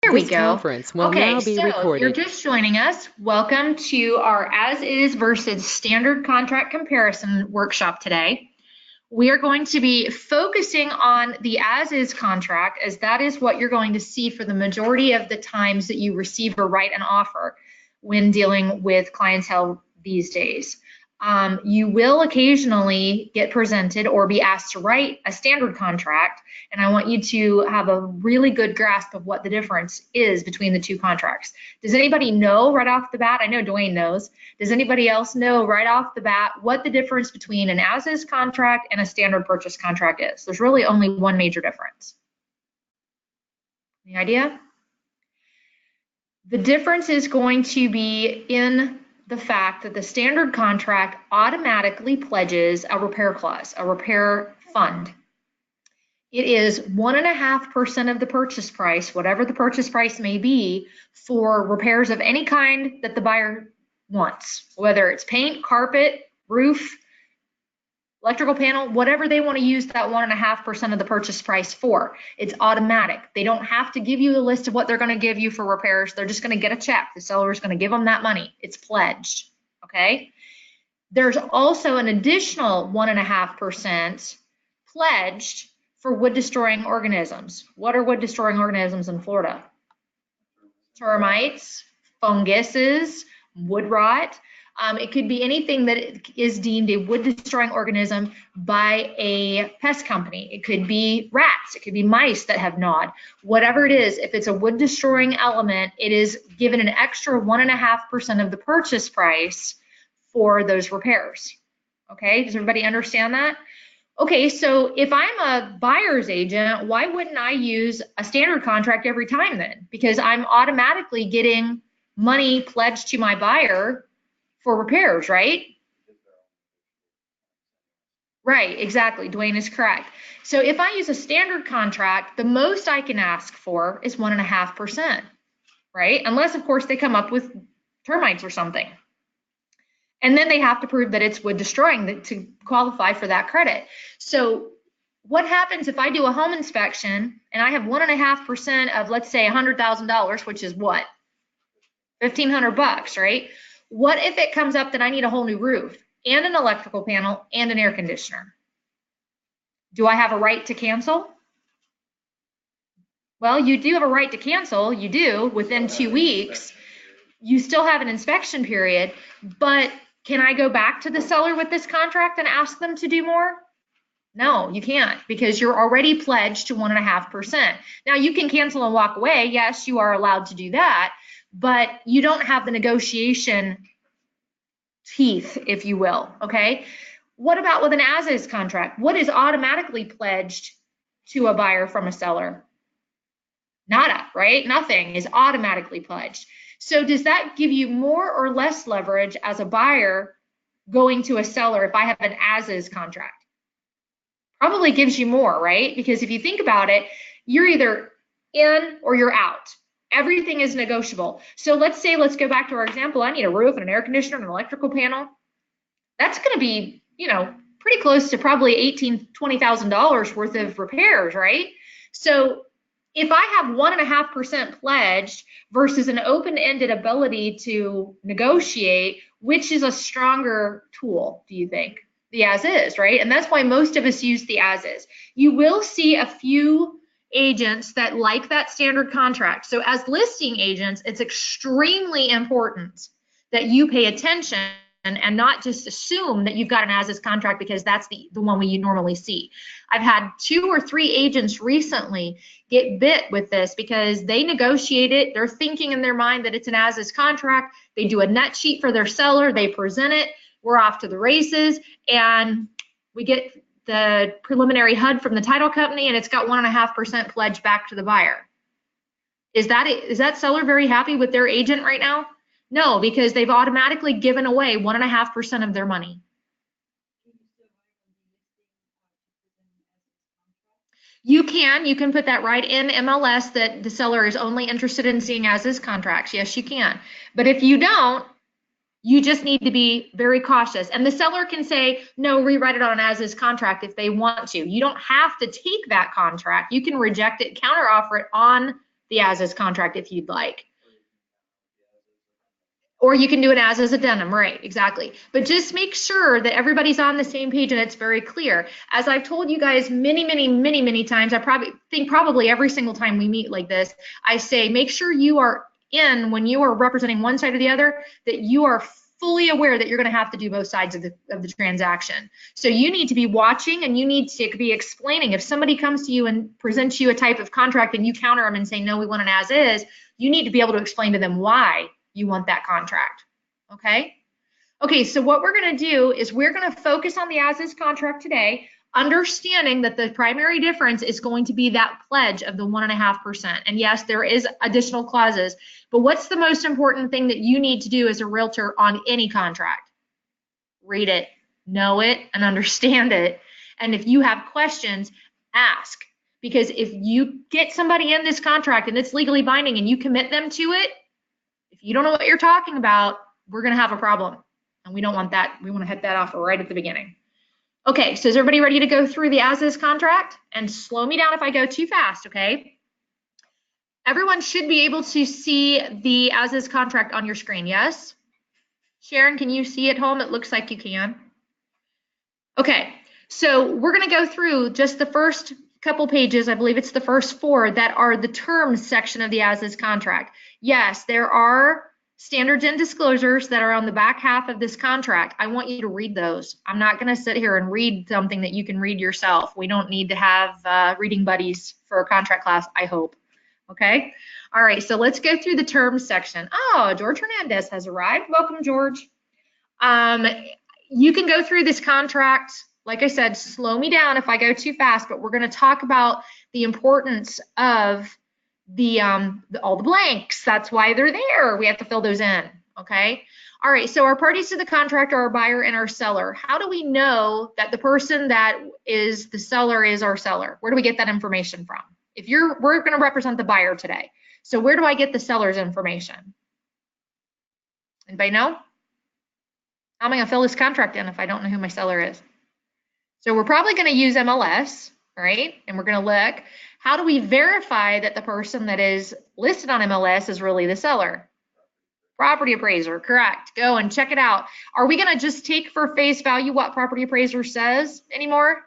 There we This go. conference will Okay, now be so if you're recorded. just joining us, welcome to our as-is versus standard contract comparison workshop today. We are going to be focusing on the as-is contract, as that is what you're going to see for the majority of the times that you receive or write an offer when dealing with clientele these days. You will occasionally get presented or be asked to write a standard contract, and I want you to have a really good grasp of what the difference is between the two contracts. Does anybody know right off the bat? I know Dwayne knows. Does anybody else know right off the bat what the difference between an as-is contract and a standard purchase contract is? There's really only one major difference. Any idea? The difference is going to be in the fact that the standard contract automatically pledges a repair clause, a repair fund. It is 1.5% of the purchase price, whatever the purchase price may be, for repairs of any kind that the buyer wants, whether it's paint, carpet, roof, electrical panel, whatever they want to use that 1.5% of the purchase price for. It's automatic. They don't have to give you a list of what they're going to give you for repairs. They're just going to get a check. The seller is going to give them that money. It's pledged. Okay. There's also an additional 1.5% pledged for wood destroying organisms. What are wood destroying organisms in Florida? Termites, funguses, wood rot. It could be anything that is deemed a wood-destroying organism by a pest company. It could be rats. It could be mice that have gnawed. Whatever it is, if it's a wood-destroying element, it is given an extra 1.5% of the purchase price for those repairs. Okay, does everybody understand that? Okay, so if I'm a buyer's agent, why wouldn't I use a standard contract every time then? Because I'm automatically getting money pledged to my buyer for repairs, right? Right, exactly. Dwayne is correct. So if I use a standard contract, the most I can ask for is 1.5%, right? Unless, of course, they come up with termites or something. And then they have to prove that it's wood destroying to qualify for that credit. So what happens if I do a home inspection and I have 1.5% of, let's say, $100,000, which is what? $1,500, right? What if it comes up that I need a whole new roof and an electrical panel and an air conditioner? Do I have a right to cancel? Well, you do have a right to cancel. You do within 2 weeks. You still have an inspection period, but can I go back to the seller with this contract and ask them to do more? No, you can't, because you're already pledged to 1.5%. Now you can cancel and walk away. Yes, you are allowed to do that, but you don't have the negotiation teeth, if you will, okay? What about with an as-is contract? What is automatically pledged to a buyer from a seller? Nada, right? Nothing is automatically pledged. So does that give you more or less leverage as a buyer going to a seller if I have an as-is contract? Probably gives you more, right? Because if you think about it, you're either in or you're out. Everything is negotiable. So let's go back to our example. I need a roof and an air conditioner and an electrical panel. That's going to be, pretty close to probably $18,000, $20,000 worth of repairs, right? So if I have 1.5% pledged versus an open-ended ability to negotiate, which is a stronger tool, do you think? The as-is, right? And that's why most of us use the as-is. You will see a few agents that like that standard contract. So as listing agents, it's extremely important that you pay attention and not just assume that you've got an as-is contract because that's the one we normally see. I've had 2 or 3 agents recently get bit with this because they negotiate it. They're thinking in their mind that it's an as-is contract. They do a net sheet for their seller. They present it. We're off to the races, and we get the preliminary HUD from the title company, and it's got 1.5% pledged back to the buyer. Is that seller very happy with their agent right now? No, because they've automatically given away 1.5% of their money. You can put that right in MLS that the seller is only interested in seeing as-is contracts. Yes, you can. But if you don't, you just need to be very cautious. And the seller can say, no, rewrite it on an as-is contract if they want to. You don't have to take that contract. You can reject it, counteroffer it on the as-is contract if you'd like. Or you can do an as-is addendum, right, exactly. But just make sure that everybody's on the same page and it's very clear. As I've told you guys many times, I probably every single time we meet like this, I say, make sure you are in, when you are representing one side or the other, that you are fully aware that you're going to have to do both sides of the transaction. So you need to be watching and you need to be explaining. If somebody comes to you and presents you a type of contract and you counter them and say, no, we want an as-is, you need to be able to explain to them why you want that contract. Okay? Okay, so what we're going to do is we're going to focus on the as-is contract today, understanding that the primary difference is going to be that pledge of the 1.5%. And yes, there is additional clauses, but what's the most important thing that you need to do as a realtor on any contract? Read it, know it, and understand it. And if you have questions, ask. Because if you get somebody in this contract and it's legally binding and you commit them to it, if you don't know what you're talking about, we're going to have a problem. And we don't want that. We want to hit that off right at the beginning. Okay, so is everybody ready to go through the as-is contract? And slow me down if I go too fast, okay? Everyone should be able to see the as-is contract on your screen, yes? Sharon, can you see at home? It looks like you can. Okay, so we're going to go through just the first couple pages. I believe it's the first 4 that are the terms section of the as-is contract. Yes, there are standards and disclosures that are on the back half of this contract. I want you to read those. I'm not going to sit here and read something that you can read yourself. We don't need to have reading buddies for a contract class, I hope. Okay? All right, so let's go through the terms section. Oh, George Hernandez has arrived. Welcome, George. You can go through this contract. Like I said, slow me down if I go too fast, but we're going to talk about the importance of all the blanks. That's why they're there. We have to fill those in. Okay. All right. So our parties to the contract are our buyer and our seller. How do we know that the person that is the seller is our seller? Where do we get that information from? We're going to represent the buyer today. So where do I get the seller's information? Anybody know? How am I going to fill this contract in if I don't know who my seller is? So we're probably going to use MLS, right? And we're going to look, how do we verify that the person that is listed on MLS is really the seller? Property appraiser, correct. Go and check it out. Are we going to just take for face value what property appraiser says anymore?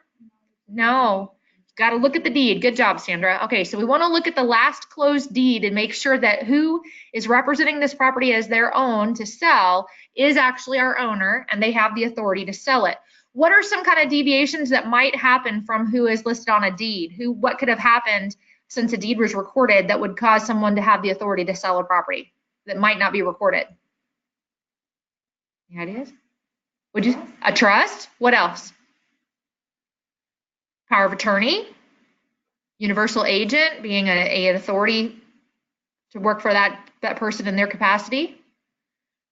No. Got to look at the deed. Good job, Sandra. Okay, so we want to look at the last closed deed and make sure that who is representing this property as their own to sell is actually our owner and they have the authority to sell it. What are some kind of deviations that might happen from who is listed on a deed? What could have happened since a deed was recorded that would cause someone to have the authority to sell a property that might not be recorded? Any ideas? A trust? What else? Power of attorney, universal agent, being an authority to work for that person in their capacity.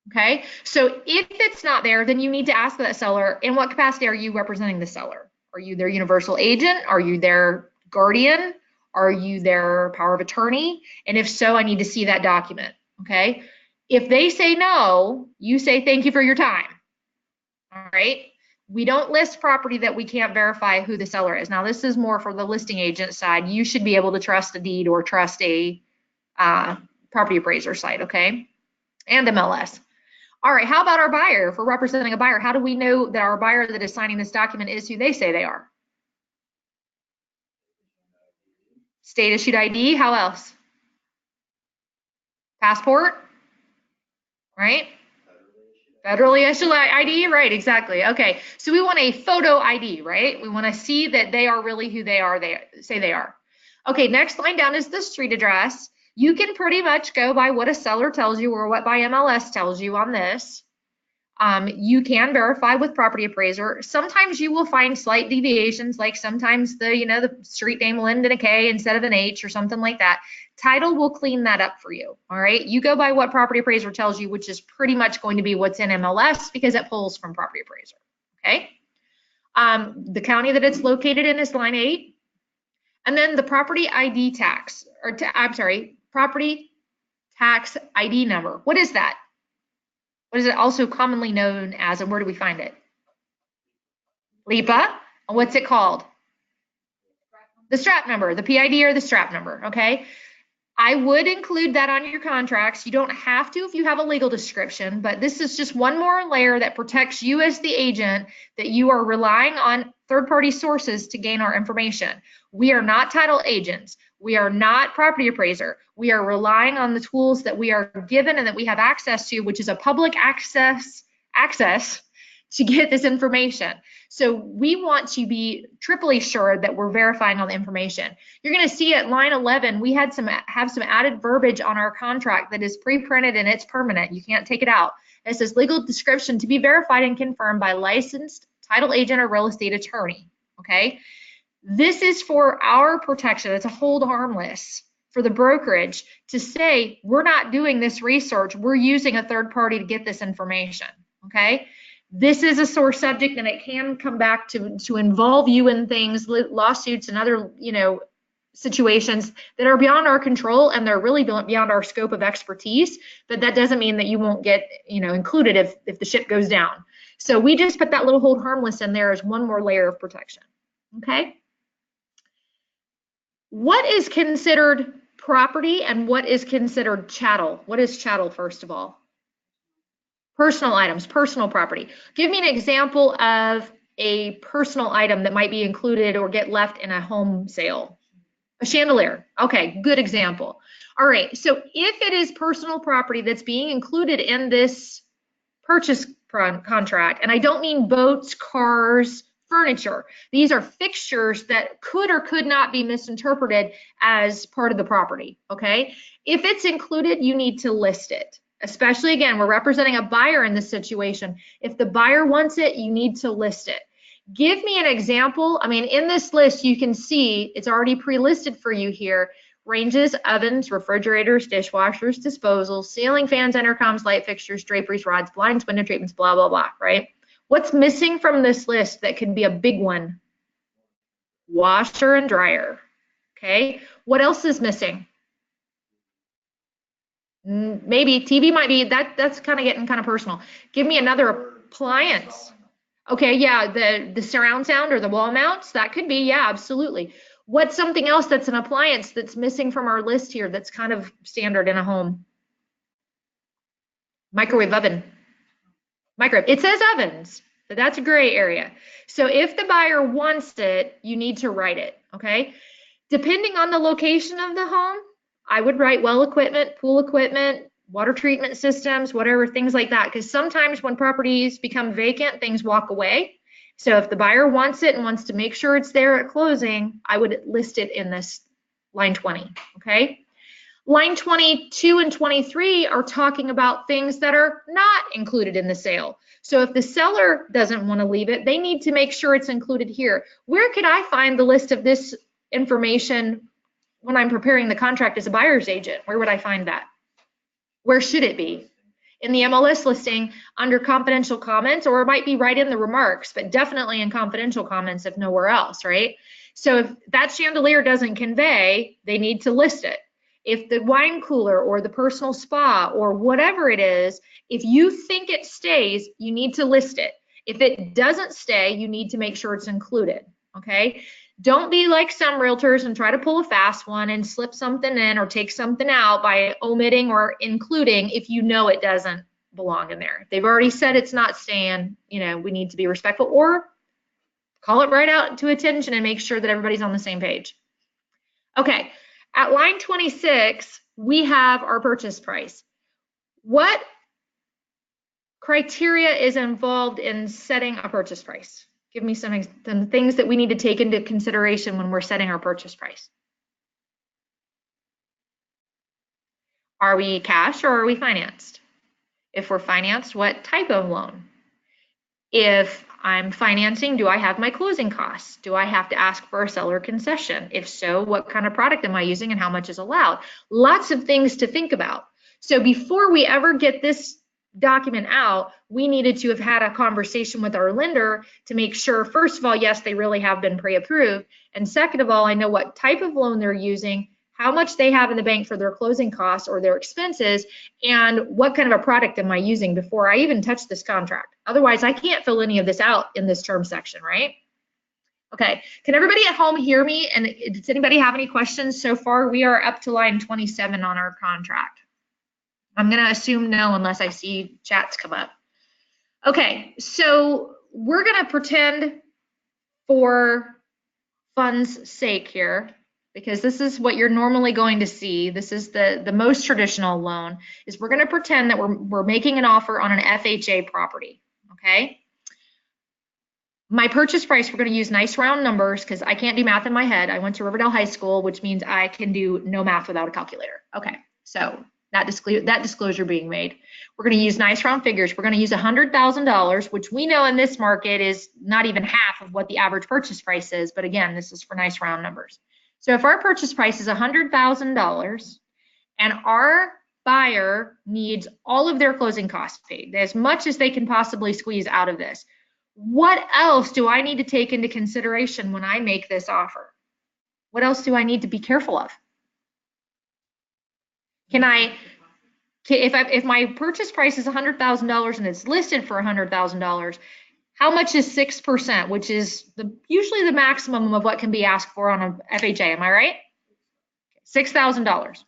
Okay, so if it's not there, then you need to ask that seller, in what capacity are you representing the seller? Are you their universal agent? Are you their guardian? Are you their power of attorney? And if so, I need to see that document. Okay, if they say no, you say thank you for your time. All right. We don't list property that we can't verify who the seller is. Now, this is more for the listing agent side. You should be able to trust a deed or trust a property appraiser site, okay? And MLS. All right, how about our buyer? If we're representing a buyer, how do we know that our buyer that is signing this document is who they say they are? State issued ID, how else? Passport, right? Federally issued ID, right, exactly. Okay, so we want a photo ID, right? We want to see that they are really who they say they are. Okay, next line down is the street address. You can pretty much go by what a seller tells you or what by MLS tells you on this. You can verify with property appraiser. Sometimes you will find slight deviations, like sometimes the street name will end in a K instead of an H or something like that. Title will clean that up for you. All right. You go by what property appraiser tells you, which is pretty much going to be what's in MLS because it pulls from property appraiser. Okay. The county that it's located in is line 8. And then the property ID tax, property tax ID number. What is that? What is it also commonly known as, and where do we find it? LIPA. And what's it called? The strap number, the PID or the strap number, okay? I would include that on your contracts. You don't have to if you have a legal description, but this is just one more layer that protects you as the agent, that you are relying on third-party sources to gain our information. We are not title agents. We are not property appraiser. We are relying on the tools that we are given and that we have access to, which is a public access to get this information. So we want to be triply sure that we're verifying all the information. You're going to see at line 11, we have some added verbiage on our contract that is pre-printed and it's permanent. You can't take it out. It says legal description to be verified and confirmed by licensed title agent or real estate attorney. Okay. This is for our protection. It's a hold harmless for the brokerage to say, we're not doing this research. We're using a third party to get this information. Okay. This is a sore subject and it can come back to involve you in things, lawsuits and other, situations that are beyond our control, and they're really beyond our scope of expertise, but that doesn't mean that you won't get, included if the ship goes down. So we just put that little hold harmless in there as one more layer of protection. Okay. What is considered property and what is considered chattel? What is chattel, first of all? Personal items, personal property. Give me an example of a personal item that might be included or get left in a home sale. A chandelier. Okay, good example. All right, so if it is personal property that's being included in this purchase contract, and I don't mean boats, cars, furniture. These are fixtures that could or could not be misinterpreted as part of the property, okay? If it's included, you need to list it. Especially, again, we're representing a buyer in this situation. If the buyer wants it, you need to list it. Give me an example. I mean, in this list, you can see it's already pre-listed for you here. Ranges, ovens, refrigerators, dishwashers, disposals, ceiling fans, intercoms, light fixtures, draperies, rods, blinds, window treatments, blah, blah, blah, right? What's missing from this list that can be a big one? Washer and dryer, okay? What else is missing? Maybe TV might be, that's kind of getting kind of personal. Give me another appliance. Okay, yeah, the surround sound or the wall mounts, that could be, yeah, absolutely. What's something else that's an appliance that's missing from our list here that's kind of standard in a home? Microwave oven. Microwave. It says ovens, but that's a gray area. So if the buyer wants it, you need to write it, okay? Depending on the location of the home, I would write well equipment, pool equipment, water treatment systems, whatever, things like that. Because sometimes when properties become vacant, things walk away. So if the buyer wants it and wants to make sure it's there at closing, I would list it in this line 20, okay? Line 22 and 23 are talking about things that are not included in the sale. So if the seller doesn't want to leave it, they need to make sure it's included here. Where could I find the list of this information when I'm preparing the contract as a buyer's agent? Where would I find that? Where should it be? In the MLS listing under confidential comments, or it might be right in the remarks, but definitely in confidential comments if nowhere else, right? So if that chandelier doesn't convey, they need to list it. If the wine cooler or the personal spa or whatever it is, if you think it stays, you need to list it. If it doesn't stay, you need to make sure it's included, okay? Don't be like some realtors and try to pull a fast one and slip something in or take something out by omitting or including if you know it doesn't belong in there. If they've already said it's not staying, we need to be respectful, or call it right out to attention and make sure that everybody's on the same page. Okay, at line 26, we have our purchase price. What criteria is involved in setting a purchase price? Give me some things that we need to take into consideration when we're setting our purchase price. Are we cash or are we financed? If we're financed, what type of loan? If I'm financing, do I have my closing costs? Do I have to ask for a seller concession? If so, what kind of product am I using and how much is allowed? Lots of things to think about. So before we ever get this document out, we needed to have had a conversation with our lender to make sure, first of all, yes, they really have been pre-approved. And second of all, I know what type of loan they're using, how much they have in the bank for their closing costs or their expenses, and what kind of a product am I using before I even touch this contract. Otherwise, I can't fill any of this out in this term section, right? Okay, can everybody at home hear me? And does anybody have any questions so far? We are up to line 27 on our contract. I'm going to assume no unless I see chats come up. Okay, so we're going to pretend for fun's sake here, because this is what you're normally going to see. This is the most traditional loan, is we're going to pretend that we're making an offer on an FHA property, okay? My purchase price, we're going to use nice round numbers because I can't do math in my head. I went to Riverdale High School, which means I can do no math without a calculator. Okay, so that disclosure being made. We're going to use nice round figures. We're going to use $100,000, which we know in this market is not even half of what the average purchase price is. But again, this is for nice round numbers. So if our purchase price is $100,000 and our buyer needs all of their closing costs paid, as much as they can possibly squeeze out of this, what else do I need to take into consideration when I make this offer? What else do I need to be careful of? If my purchase price is $100,000 and it's listed for $100,000, how much is 6%, which is usually the maximum of what can be asked for on a FHA? Am I right? $6,000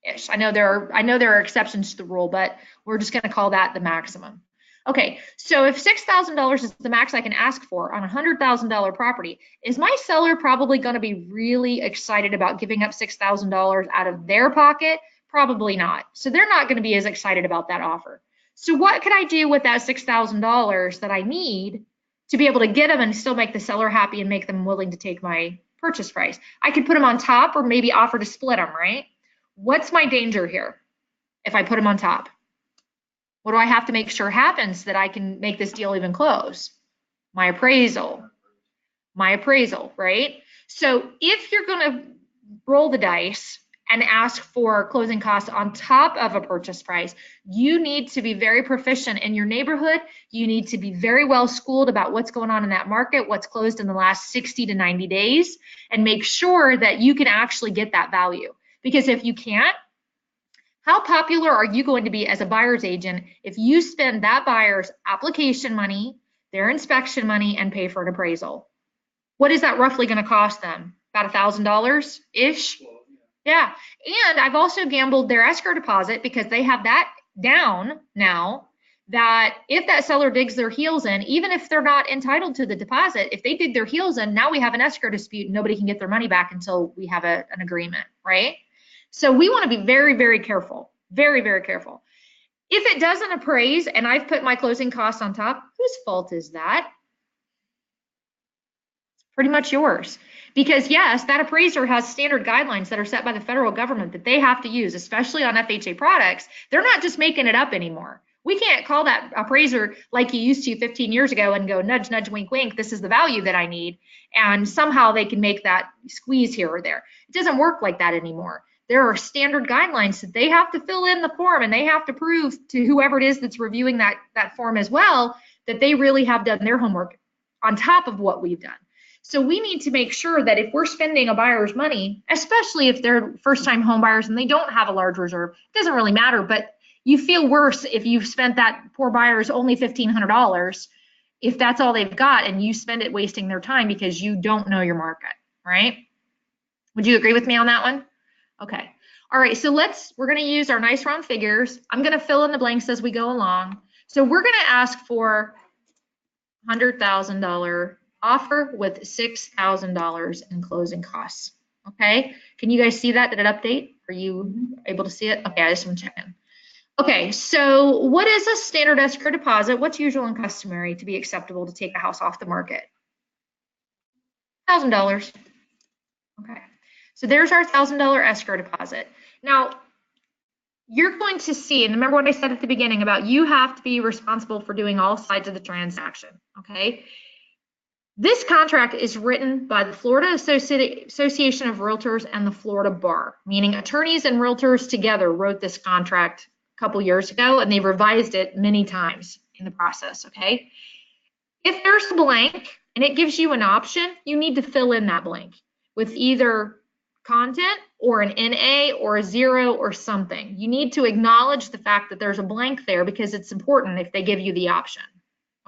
ish. I know there are exceptions to the rule, but we're just going to call that the maximum. Okay, so if $6,000 is the max I can ask for on a $100,000 property, is my seller probably going to be really excited about giving up $6,000 out of their pocket? Probably not. So they're not going to be as excited about that offer. So what can I do with that $6,000 that I need to be able to get them and still make the seller happy and make them willing to take my purchase price? I could put them on top or maybe offer to split them, right? What's my danger here if I put them on top? What do I have to make sure happens that I can make this deal even close? My appraisal, right? So if you're going to roll the dice and ask for closing costs on top of a purchase price, you need to be very proficient in your neighborhood. You need to be very well schooled about what's going on in that market, what's closed in the last 60 to 90 days, and make sure that you can actually get that value. Because if you can't, how popular are you going to be as a buyer's agent if you spend that buyer's application money, their inspection money, and pay for an appraisal? What is that roughly going to cost them? About $1,000-ish? Yeah. And I've also gambled their escrow deposit because they have that down now, that if that seller digs their heels in, even if they're not entitled to the deposit, if they dig their heels in, now we have an escrow dispute and nobody can get their money back until we have an agreement, right? So we want to be very, very careful, very, very careful. If it doesn't appraise and I've put my closing costs on top, whose fault is that? It's pretty much yours. Because yes, that appraiser has standard guidelines that are set by the federal government that they have to use, especially on FHA products. They're not just making it up anymore. We can't call that appraiser like you used to 15 years ago and go nudge, nudge, wink, wink, this is the value that I need. And somehow they can make that squeeze here or there. It doesn't work like that anymore. There are standard guidelines that they have to fill in the form, and they have to prove to whoever it is that's reviewing that form as well that they really have done their homework on top of what we've done. So we need to make sure that if we're spending a buyer's money, especially if they're first-time home buyers and they don't have a large reserve, it doesn't really matter, but you feel worse if you've spent that poor buyer's only $1,500 if that's all they've got and you spend it wasting their time because you don't know your market, right? Would you agree with me on that one? Okay. All right, so we're going to use our nice round figures. I'm going to fill in the blanks as we go along. So we're going to ask for $100,000 offer with $6,000 in closing costs. Okay, can you guys see that? Did it update? Are you able to see it? Okay, I just want to check in. Okay, so what is a standard escrow deposit? What's usual and customary to be acceptable to take a house off the market? $1,000. Okay, so there's our $1,000 escrow deposit. Now, you're going to see, and remember what I said at the beginning about you have to be responsible for doing all sides of the transaction, okay? This contract is written by the Florida Association of Realtors and the Florida Bar, meaning attorneys and realtors together wrote this contract a couple years ago, and they've revised it many times in the process, okay? If there's a blank and it gives you an option, you need to fill in that blank with either content or an NA or a 0 or something. You need to acknowledge the fact that there's a blank there because it's important if they give you the option,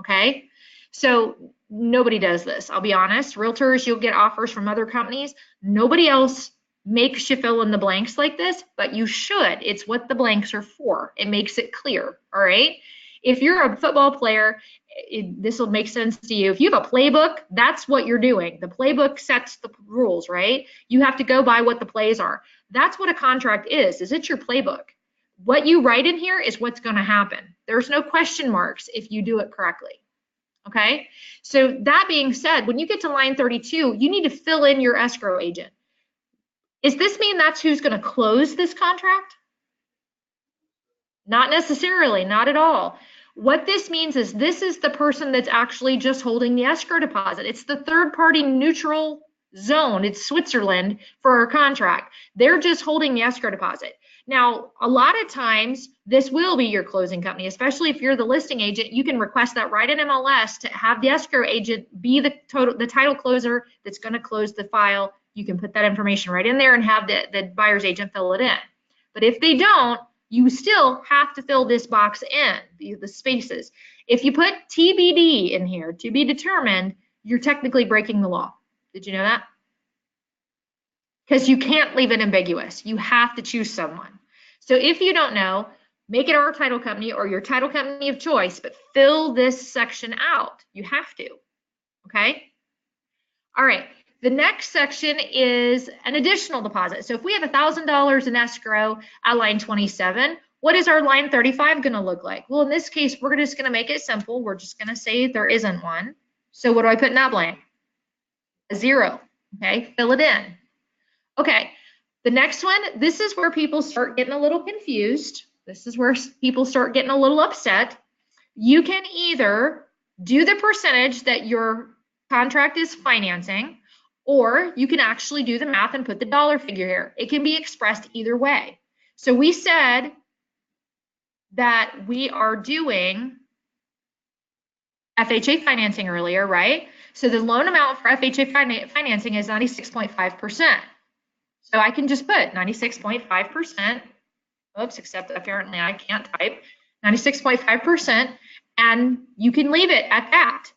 okay? So Nobody does this. I'll be honest. Realtors, you'll get offers from other companies. Nobody else makes you fill in the blanks like this, but you should. It's what the blanks are for. It makes it clear. All right. If you're a football player, this will make sense to you. If you have a playbook, that's what you're doing. The playbook sets the rules, right? You have to go by what the plays are. That's what a contract is it's your playbook. What you write in here is what's going to happen. There's no question marks if you do it correctly. Okay, so that being said, when you get to line 32, you need to fill in your escrow agent. Does this mean that's who's going to close this contract? Not necessarily, not at all. What this means is this is the person that's actually just holding the escrow deposit. It's the third party neutral zone. It's Switzerland for our contract. They're just holding the escrow deposit. Now, a lot of times this will be your closing company, especially if you're the listing agent. You can request that right in MLS to have the escrow agent be the title closer that's going to close the file. You can put that information right in there and have the buyer's agent fill it in. But if they don't, you still have to fill this box in, the spaces. If you put TBD in here, to be determined, you're technically breaking the law. Did you know that? Because you can't leave it ambiguous. You have to choose someone. So if you don't know, make it our title company or your title company of choice, but fill this section out. You have to, okay? All right, the next section is an additional deposit. So if we have $1,000 in escrow at line 27, what is our line 35 gonna look like? Well, in this case, we're just gonna make it simple. We're just gonna say there isn't one. So what do I put in that blank? A 0, okay? Fill it in. Okay, the next one, this is where people start getting a little confused. This is where people start getting a little upset. You can either do the percentage that your contract is financing, or you can actually do the math and put the dollar figure here. It can be expressed either way. So we said that we are doing FHA financing earlier, right? So the loan amount for FHA financing is 96.5%. So I can just put 96.5%. Oops, except apparently I can't type. 96.5%, and you can leave it at that.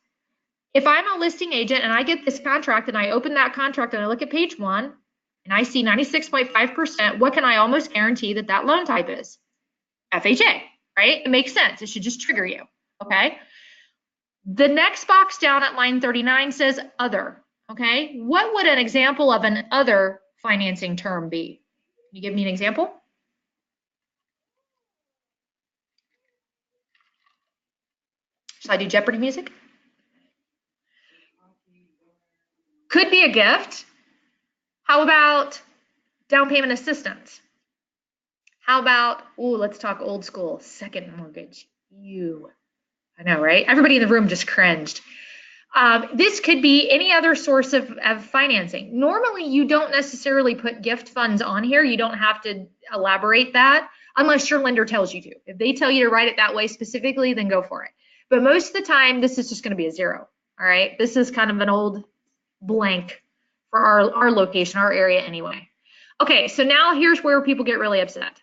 If I'm a listing agent and I get this contract and I open that contract and I look at page 1 and I see 96.5%, what can I almost guarantee that that loan type is? FHA, right? It makes sense. It should just trigger you, okay? The next box down at line 39 says other, okay? What would an example of an other financing term be? Can you give me an example? Should I do Jeopardy music? Could be a gift. How about down payment assistance? How about, ooh, let's talk old school, second mortgage. I know, right? Everybody in the room just cringed. This could be any other source of financing. Normally, you don't necessarily put gift funds on here. You don't have to elaborate that unless your lender tells you to. If they tell you to write it that way specifically, then go for it. But most of the time, this is just going to be a 0. All right. This is kind of an old blank for our location, our area anyway. Okay. So now here's where people get really upset.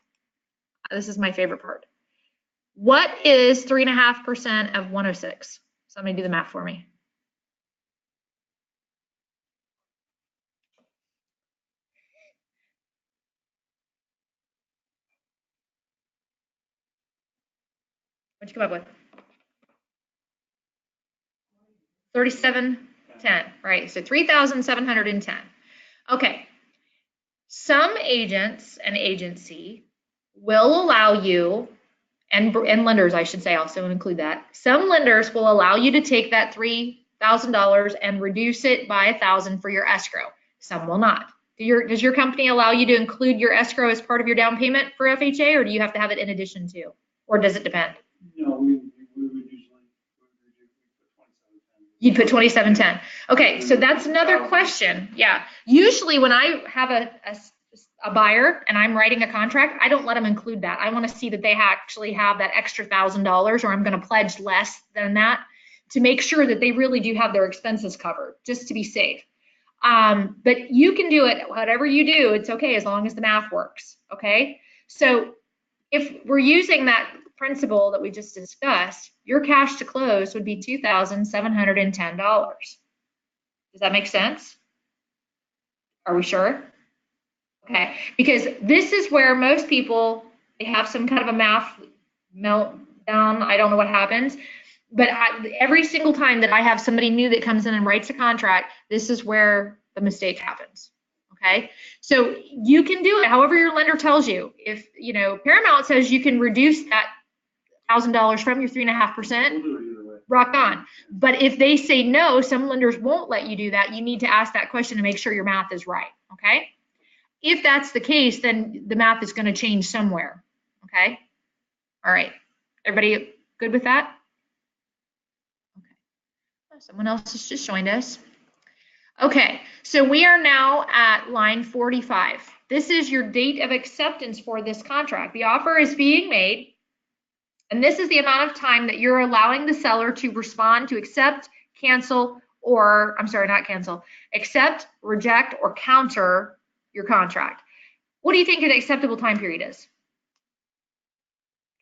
This is my favorite part. What is 3.5% of 106? Somebody do the math for me. What'd you come up with? 3710, right? So 3,710. Okay. Some agents and agency will allow you, and lenders, I should say, also include that. Some lenders will allow you to take that $3,000 and reduce it by $1,000 for your escrow. Some will not. Does your company allow you to include your escrow as part of your down payment for FHA, or do you have to have it in addition to? Or does it depend? No, we would usually You'd put 2710. Okay, so that's another question. Yeah, usually when I have a buyer and I'm writing a contract, I don't let them include that. I want to see that they actually have that extra $1,000, or I'm going to pledge less than that to make sure that they really do have their expenses covered, just to be safe. But you can do it, whatever you do, it's okay as long as the math works, okay? So If we're using that principle that we just discussed, your cash to close would be $2,710. Does that make sense? Are we sure? Okay, because this is where most people, they have some kind of a math meltdown. I don't know what happens, but every single time that I have somebody new that comes in and writes a contract, this is where the mistake happens. Okay, so you can do it however your lender tells you. If Paramount says you can reduce that $1,000 from your 3.5%, rock on. But if they say no, some lenders won't let you do that. You need to ask that question to make sure your math is right. Okay. If that's the case, then the math is going to change somewhere. Okay. All right. Everybody good with that? Okay. Someone else has just joined us. Okay. So we are now at line 45. This is your date of acceptance for this contract. The offer is being made. And this is the amount of time that you're allowing the seller to respond to accept, cancel, or I'm sorry, not cancel, accept, reject, or counter your contract. What do you think an acceptable time period is?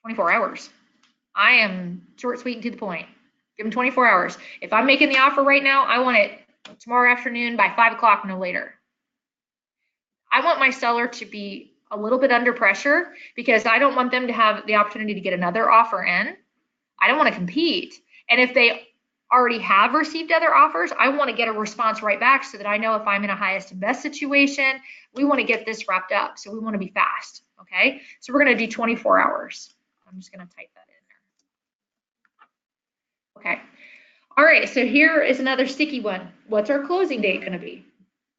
24 hours. I am short, sweet, and to the point. Give them 24 hours. If I'm making the offer right now, I want it tomorrow afternoon by 5 o'clock, no later. I want my seller to be a little bit under pressure because I don't want them to have the opportunity to get another offer in. I don't want to compete. And if they already have received other offers, I want to get a response right back so that I know if I'm in a highest and best situation, we want to get this wrapped up. So we want to be fast. Okay. So we're going to do 24 hours. I'm just going to type that in there. Okay. All right. So here is another sticky one. What's our closing date going to be?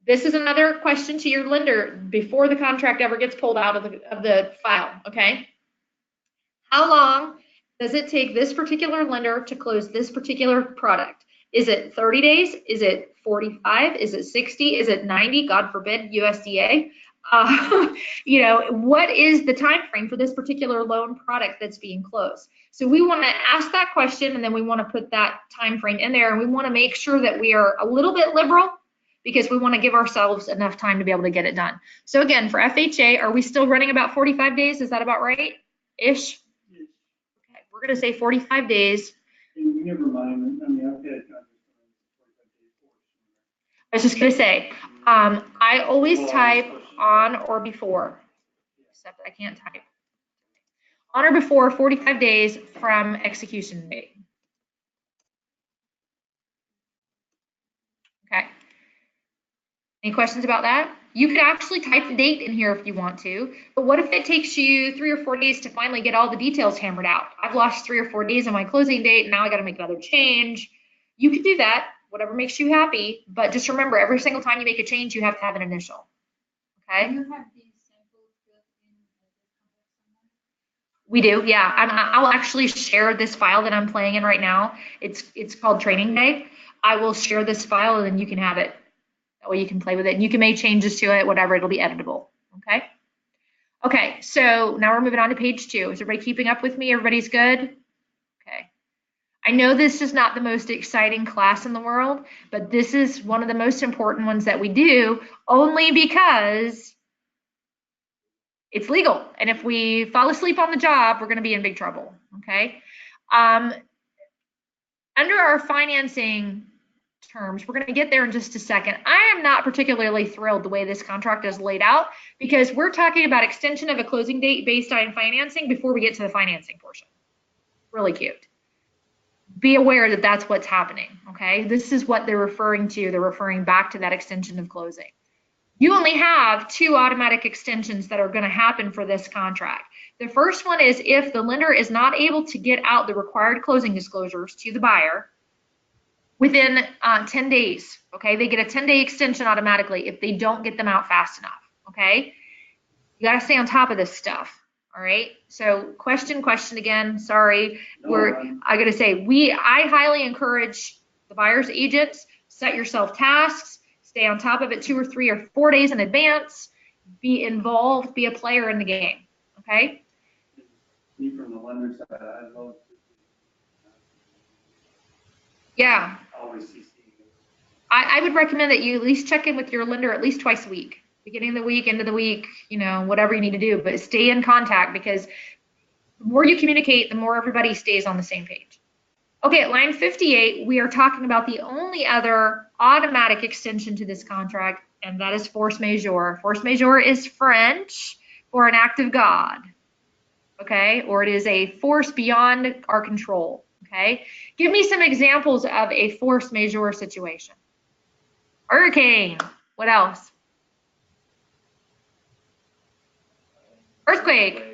This is another question to your lender before the contract ever gets pulled out of the file. Okay. How long does it take this particular lender to close this particular product? Is it 30 days? Is it 45? Is it 60? Is it 90? God forbid, USDA. What is the time frame for this particular loan product that's being closed? So we want to ask that question, and then we want to put that time frame in there, and we want to make sure that we are a little bit liberal because we want to give ourselves enough time to be able to get it done. So again, for FHA, are we still running about 45 days? Is that about right? Ish? Okay, we're going to say 45 days. Never mind. I mean, I've had 45 days. I was just going to say, I always type on or before, except I can't type. On or before 45 days from execution date. Okay. Any questions about that? You could actually type the date in here if you want to, but what if it takes you 3 or 4 days to finally get all the details hammered out? I've lost 3 or 4 days on my closing date, and now I got to make another change. You could do that, whatever makes you happy, but just remember, every single time you make a change, you have to have an initial. Okay? Do you have these samples built in somewhere? We do, yeah. I'll actually share this file that I'm playing in right now. It's called Training Day. I will share this file, and then you can have it. That way you can play with it, and you can make changes to it, whatever, it'll be editable, okay? Okay, so now we're moving on to page 2. Is everybody keeping up with me? Everybody's good? Okay. I know this is not the most exciting class in the world, but this is one of the most important ones that we do, only because it's legal. And if we fall asleep on the job, we're going to be in big trouble, okay? Under our financing terms, we're going to get there in just a second. I am not particularly thrilled the way this contract is laid out because we're talking about extension of a closing date based on financing before we get to the financing portion. Really cute. Be aware that that's what's happening, okay? This is what they're referring to. They're referring back to that extension of closing. You only have 2 automatic extensions that are going to happen for this contract. The first one is if the lender is not able to get out the required closing disclosures to the buyer within 10 days, okay? They get a 10-day extension automatically if they don't get them out fast enough, okay? You got to stay on top of this stuff, all right? So question again, sorry. I got to say, I highly encourage the buyer's agents, set yourself tasks, stay on top of it 2 or 3 or 4 days in advance, be involved, be a player in the game, okay? Me from the lender side, I'd love to. Yeah. Always CC. I would recommend that you at least check in with your lender at least twice a week, beginning of the week, end of the week, whatever you need to do, but stay in contact because The more you communicate, the more everybody stays on the same page. Okay, at line 58, we are talking about the only other automatic extension to this contract, and that is force majeure. Force majeure is French for an act of God, okay? Or it is a force beyond our control, okay? Give me some examples of a force majeure situation. Hurricane. What else? Earthquake.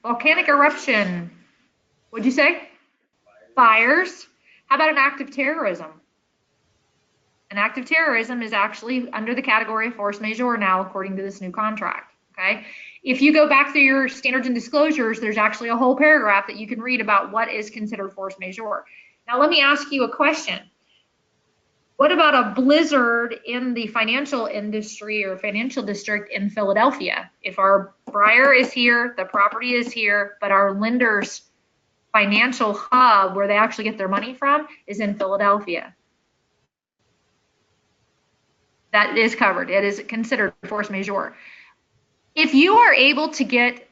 Volcanic eruption. What'd you say? Fires. How about an act of terrorism? An act of terrorism is actually under the category of force majeure now, according to this new contract, okay? If you go back through your standards and disclosures, there's actually a whole paragraph that you can read about what is considered force majeure. Now, let me ask you a question. What about a blizzard in the financial industry or financial district in Philadelphia? If our buyer is here, the property is here, but our lender's financial hub, where they actually get their money from, is in Philadelphia. That is covered. It is considered force majeure. If you are able to get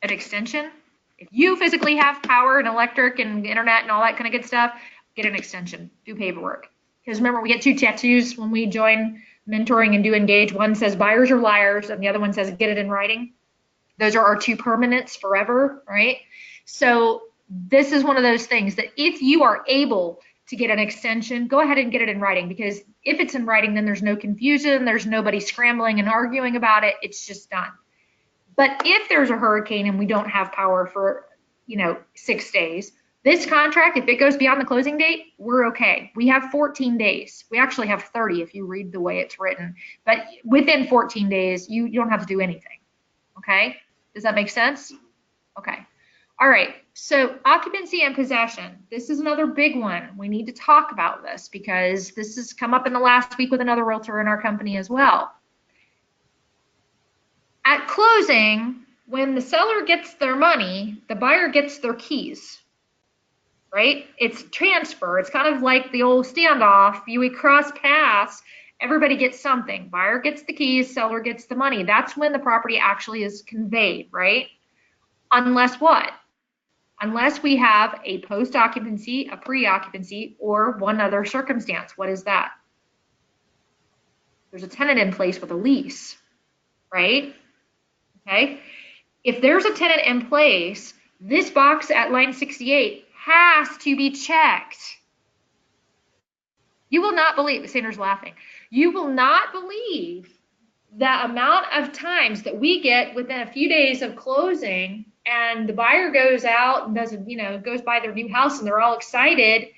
an extension, if you physically have power and electric and internet and all that kind of good stuff, get an extension, do paperwork. Because remember, we get two tattoos when we join mentoring and do engage. One says buyers are liars, and the other one says get it in writing. Those are our two permanents forever, right? So this is one of those things that if you are able to get an extension, go ahead and get it in writing, because if it's in writing, then there's no confusion, there's nobody scrambling and arguing about it, it's just done. But if there's a hurricane and we don't have power for, 6 days, this contract, if it goes beyond the closing date, we're okay. We have 14 days. We actually have 30 if you read the way it's written. But within 14 days, you don't have to do anything. Okay? Does that make sense? Okay. All right. So occupancy and possession. This is another big one. We need to talk about this because this has come up in the last week with another realtor in our company as well. At closing, when the seller gets their money, the buyer gets their keys, right? It's transfer. It's kind of like the old standoff. We cross paths, everybody gets something. Buyer gets the keys, seller gets the money. That's when the property actually is conveyed, right? Unless what? Unless we have a post-occupancy, a pre-occupancy, or one other circumstance. What is that? There's a tenant in place with a lease, right? Okay. If there's a tenant in place, this box at line 68 has to be checked. You will not believe, Sandra's laughing, you will not believe the amount of times that we get within a few days of closing and the buyer goes out and doesn't, goes by their new house and they're all excited.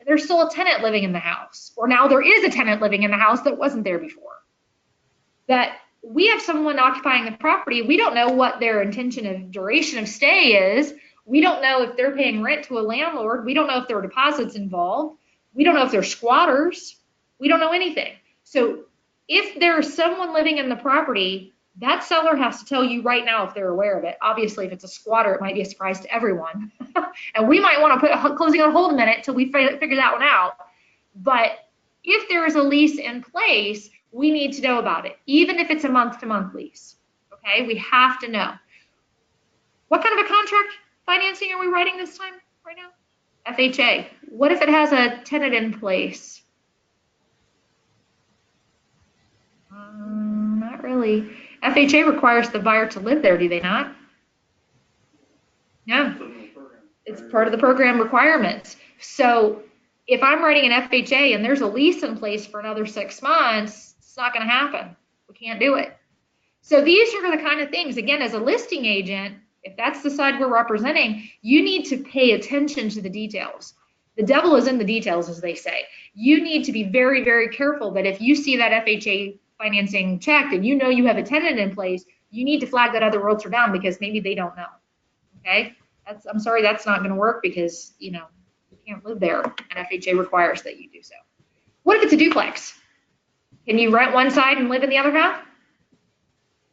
There's still a tenant living in the house, or now there is a tenant living in the house that wasn't there before. That we have someone occupying the property. We don't know what their intention of duration of stay is. We don't know if they're paying rent to a landlord. We don't know if there are deposits involved. We don't know if they're squatters. We don't know anything. So if there's someone living in the property, that seller has to tell you right now if they're aware of it. Obviously, if it's a squatter, it might be a surprise to everyone. And we might want to put closing on hold a minute until we figure that one out. But if there is a lease in place, we need to know about it, even if it's a month-to-month lease. Okay, we have to know. What kind of a contract financing are we writing this time, right now? FHA. What if it has a tenant in place? Not really. FHA requires the buyer to live there, do they not? Yeah. It's part of the program requirements. So if I'm writing an FHA and there's a lease in place for another 6 months, it's not going to happen. We can't do it. So these are the kind of things, again, as a listing agent, if that's the side we're representing, you need to pay attention to the details. The devil is in the details, as they say. You need to be very, very careful that if you see that FHA financing checked and you know you have a tenant in place, you need to flag that other realtor down because maybe they don't know. Okay? I'm sorry, that's not going to work because, you can't live there, and FHA requires that you do so. What if it's a duplex? Can you rent one side and live in the other half?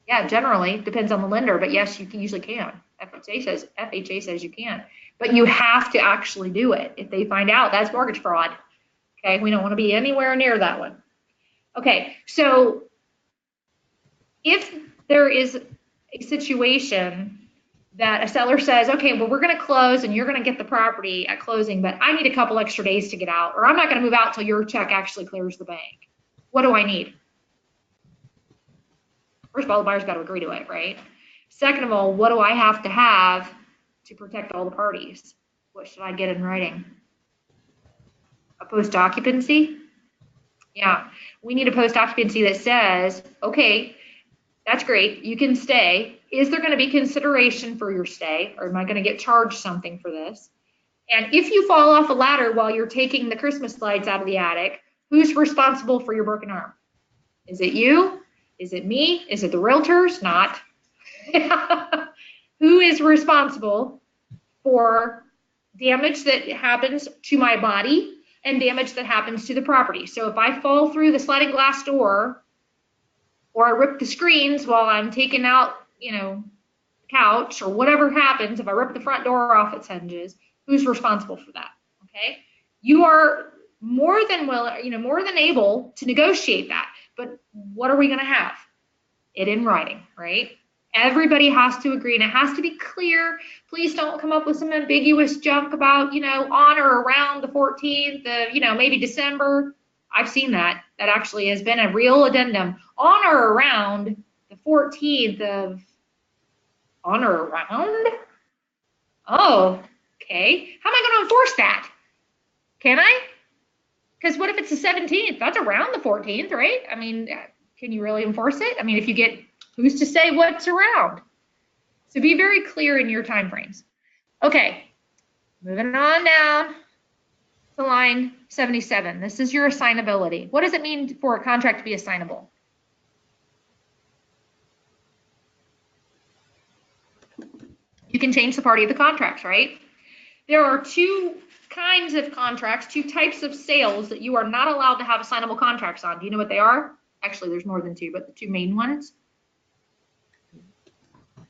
Yeah, generally, depends on the lender, but yes, you usually can. FHA says you can, but you have to actually do it. If they find out, that's mortgage fraud. Okay, we don't want to be anywhere near that one. Okay, so if there is a situation that a seller says, okay, well, we're going to close and you're going to get the property at closing, but I need a couple extra days to get out, or I'm not going to move out till your check actually clears the bank. What do I need? First of all, the buyer's got to agree to it, right? Second of all, what do I have to have to protect all the parties? What should I get in writing? A post occupancy? Yeah, we need a post occupancy that says, okay, that's great, you can stay. Is there going to be consideration for your stay, or am I going to get charged something for this? And if you fall off a ladder while you're taking the Christmas lights out of the attic, who's responsible for your broken arm? Is it you? Is it me? Is it the realtors? Not. Who is responsible for damage that happens to my body and damage that happens to the property? So if I fall through the sliding glass door, or I rip the screens while I'm taking out, the couch, or whatever happens, if I rip the front door off its hinges, who's responsible for that? Okay? You are more than more than able to negotiate that. But what are we going to have? It in writing, right? Everybody has to agree, and it has to be clear. Please don't come up with some ambiguous junk about, on or around the 14th, maybe December. I've seen that. That actually has been a real addendum. On or around the 14th of, on or around? Oh, okay. How am I going to enforce that? Can I? Because what if it's the 17th? That's around the 14th, right? I mean, can you really enforce it? I mean, if you get, who's to say what's around? So be very clear in your time frames. Okay, moving on down to line 77. This is your assignability. What does it mean for a contract to be assignable? You can change the party of the contracts, right? There are two kinds of contracts, two types of sales that you are not allowed to have assignable contracts on. Do you know what they are? Actually, there's more than two, but the two main ones.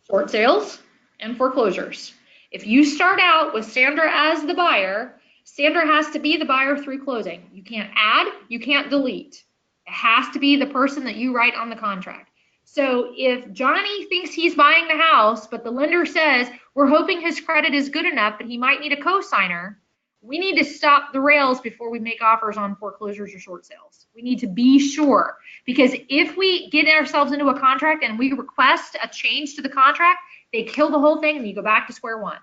Short sales and foreclosures. If you start out with Sandra as the buyer, Sandra has to be the buyer through closing. You can't add, you can't delete. It has to be the person that you write on the contract. So if Johnny thinks he's buying the house, but the lender says, we're hoping his credit is good enough, but he might need a co-signer, we need to stop the rails before we make offers on foreclosures or short sales. We need to be sure, because if we get ourselves into a contract and we request a change to the contract, they kill the whole thing and you go back to square one.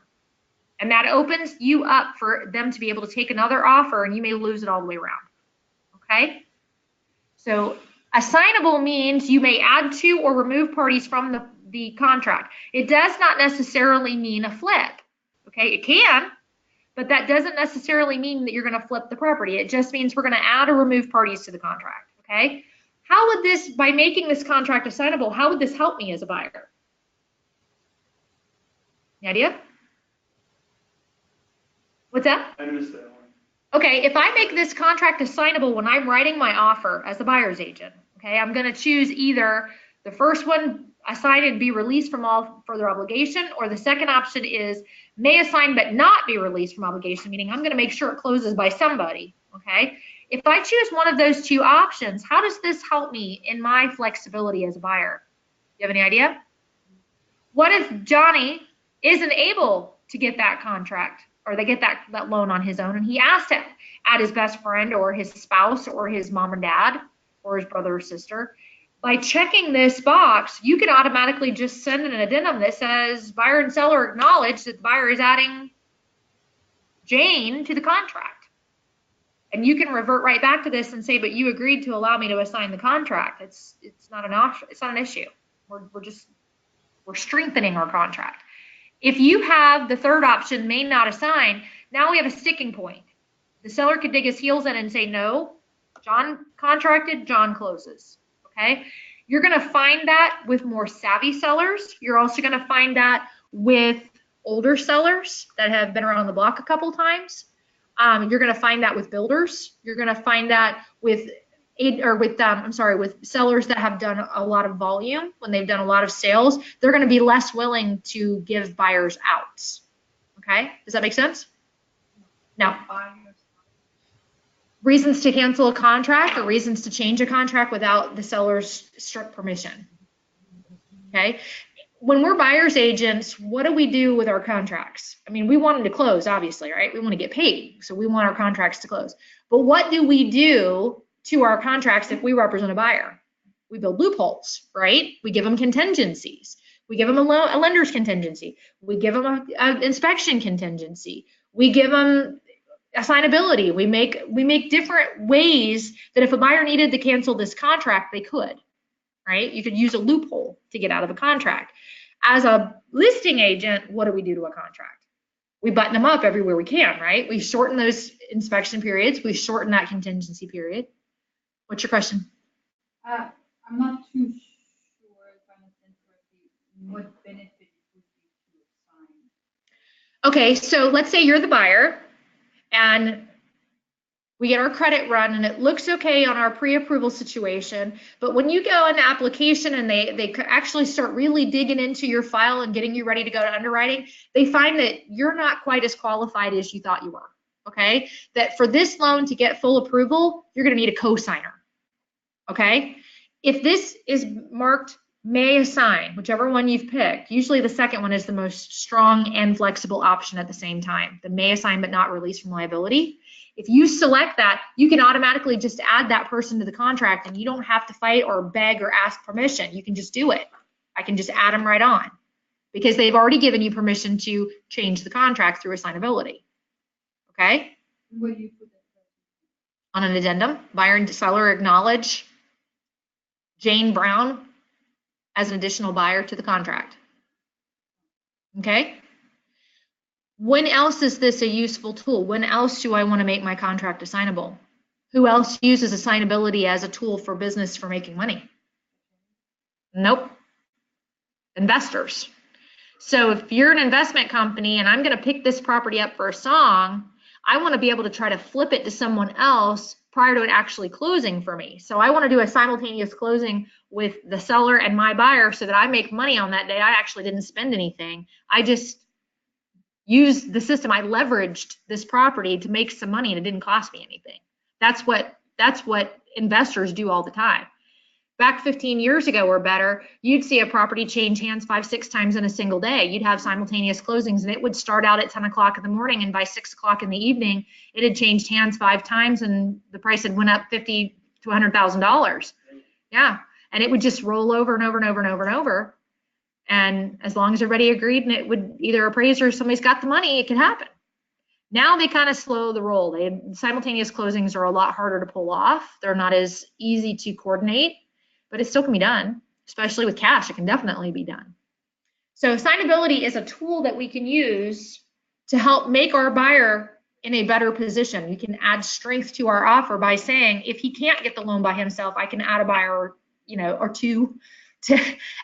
And that opens you up for them to be able to take another offer, and you may lose it all the way around. Okay? So assignable means you may add to or remove parties from the contract. It does not necessarily mean a flip. Okay? It can, but that doesn't necessarily mean that you're going to flip the property. It just means we're going to add or remove parties to the contract. Okay? How would this, by making this contract assignable, how would this help me as a buyer? Any idea? What's that? I missed that one. Okay, if I make this contract assignable when I'm writing my offer as the buyer's agent, okay, I'm going to choose either the first one, assign and be released from all further obligation, or the second option is may assign but not be released from obligation, meaning I'm going to make sure it closes by somebody, okay? If I choose one of those two options, how does this help me in my flexibility as a buyer? Do you have any idea? What if Johnny isn't able to get that contract, or they get that loan on his own, and he has to add his best friend or his spouse or his mom and dad or his brother or sister? By checking this box, you can automatically just send an addendum that says buyer and seller acknowledge that the buyer is adding Jane to the contract. And you can revert right back to this and say, but you agreed to allow me to assign the contract. It's not an option. It's not an issue. We're strengthening our contract. If you have the third option, may not assign, now we have a sticking point. The seller could dig his heels in and say, no, John contracted, John closes, okay? You're gonna find that with more savvy sellers. You're also gonna find that with older sellers that have been around the block a couple times. You're gonna find that with builders. You're gonna find that with sellers that have done a lot of volume. When they've done a lot of sales, they're going to be less willing to give buyers outs. Okay, does that make sense? Now, reasons to cancel a contract or reasons to change a contract without the seller's strict permission. Okay, when we're buyer's agents, what do we do with our contracts? I mean, we want them to close, obviously, right? We want to get paid, so we want our contracts to close. But what do we do to our contracts if we represent a buyer? We build loopholes, right? We give them contingencies. We give them a lender's contingency. We give them an inspection contingency. We give them assignability. We make different ways that if a buyer needed to cancel this contract, they could, right? You could use a loophole to get out of a contract. As a listing agent, what do we do to a contract? We button them up everywhere we can, right? We shorten those inspection periods. We shorten that contingency period. What's your question? I'm not too sure if I understand correctly what benefit it would be to assign. Okay, so let's say you're the buyer and we get our credit run and it looks okay on our pre-approval situation, but when you go in the application and they actually start really digging into your file and getting you ready to go to underwriting, they find that you're not quite as qualified as you thought you were, okay? That for this loan to get full approval, you're gonna need a co-signer, okay? If this is marked may assign, whichever one you've picked, usually the second one is the most strong and flexible option at the same time, the may assign but not release from liability. If you select that, you can automatically just add that person to the contract and you don't have to fight or beg or ask permission. You can just do it. I can just add them right on because they've already given you permission to change the contract through assignability. Okay? Where do you put that? On an addendum, buyer and seller acknowledge Jane Brown as an additional buyer to the contract. Okay? When else is this a useful tool? When else do I want to make my contract assignable? Who else uses assignability as a tool for business for making money? Nope. Investors. So if you're an investment company and I'm going to pick this property up for a song, I want to be able to try to flip it to someone else prior to it actually closing for me. So I want to do a simultaneous closing with the seller and my buyer so that I make money on that day. I actually didn't spend anything. I just used the system. I leveraged this property to make some money and it didn't cost me anything. That's what investors do all the time. Back 15 years ago or better, you'd see a property change hands 5-6 times in a single day. You'd have simultaneous closings and it would start out at 10 o'clock in the morning and by 6 o'clock in the evening, it had changed hands 5 times and the price had went up $50,000 to $100,000. Yeah, and it would just roll over and over and over and over and over. And as long as everybody agreed and it would either appraise or somebody's got the money, it could happen. Now they kind of slow the roll. Simultaneous closings are a lot harder to pull off. They're not as easy to coordinate, but it still can be done, especially with cash. It can definitely be done. So assignability is a tool that we can use to help make our buyer in a better position. We can add strength to our offer by saying, if he can't get the loan by himself, I can add a buyer, or two to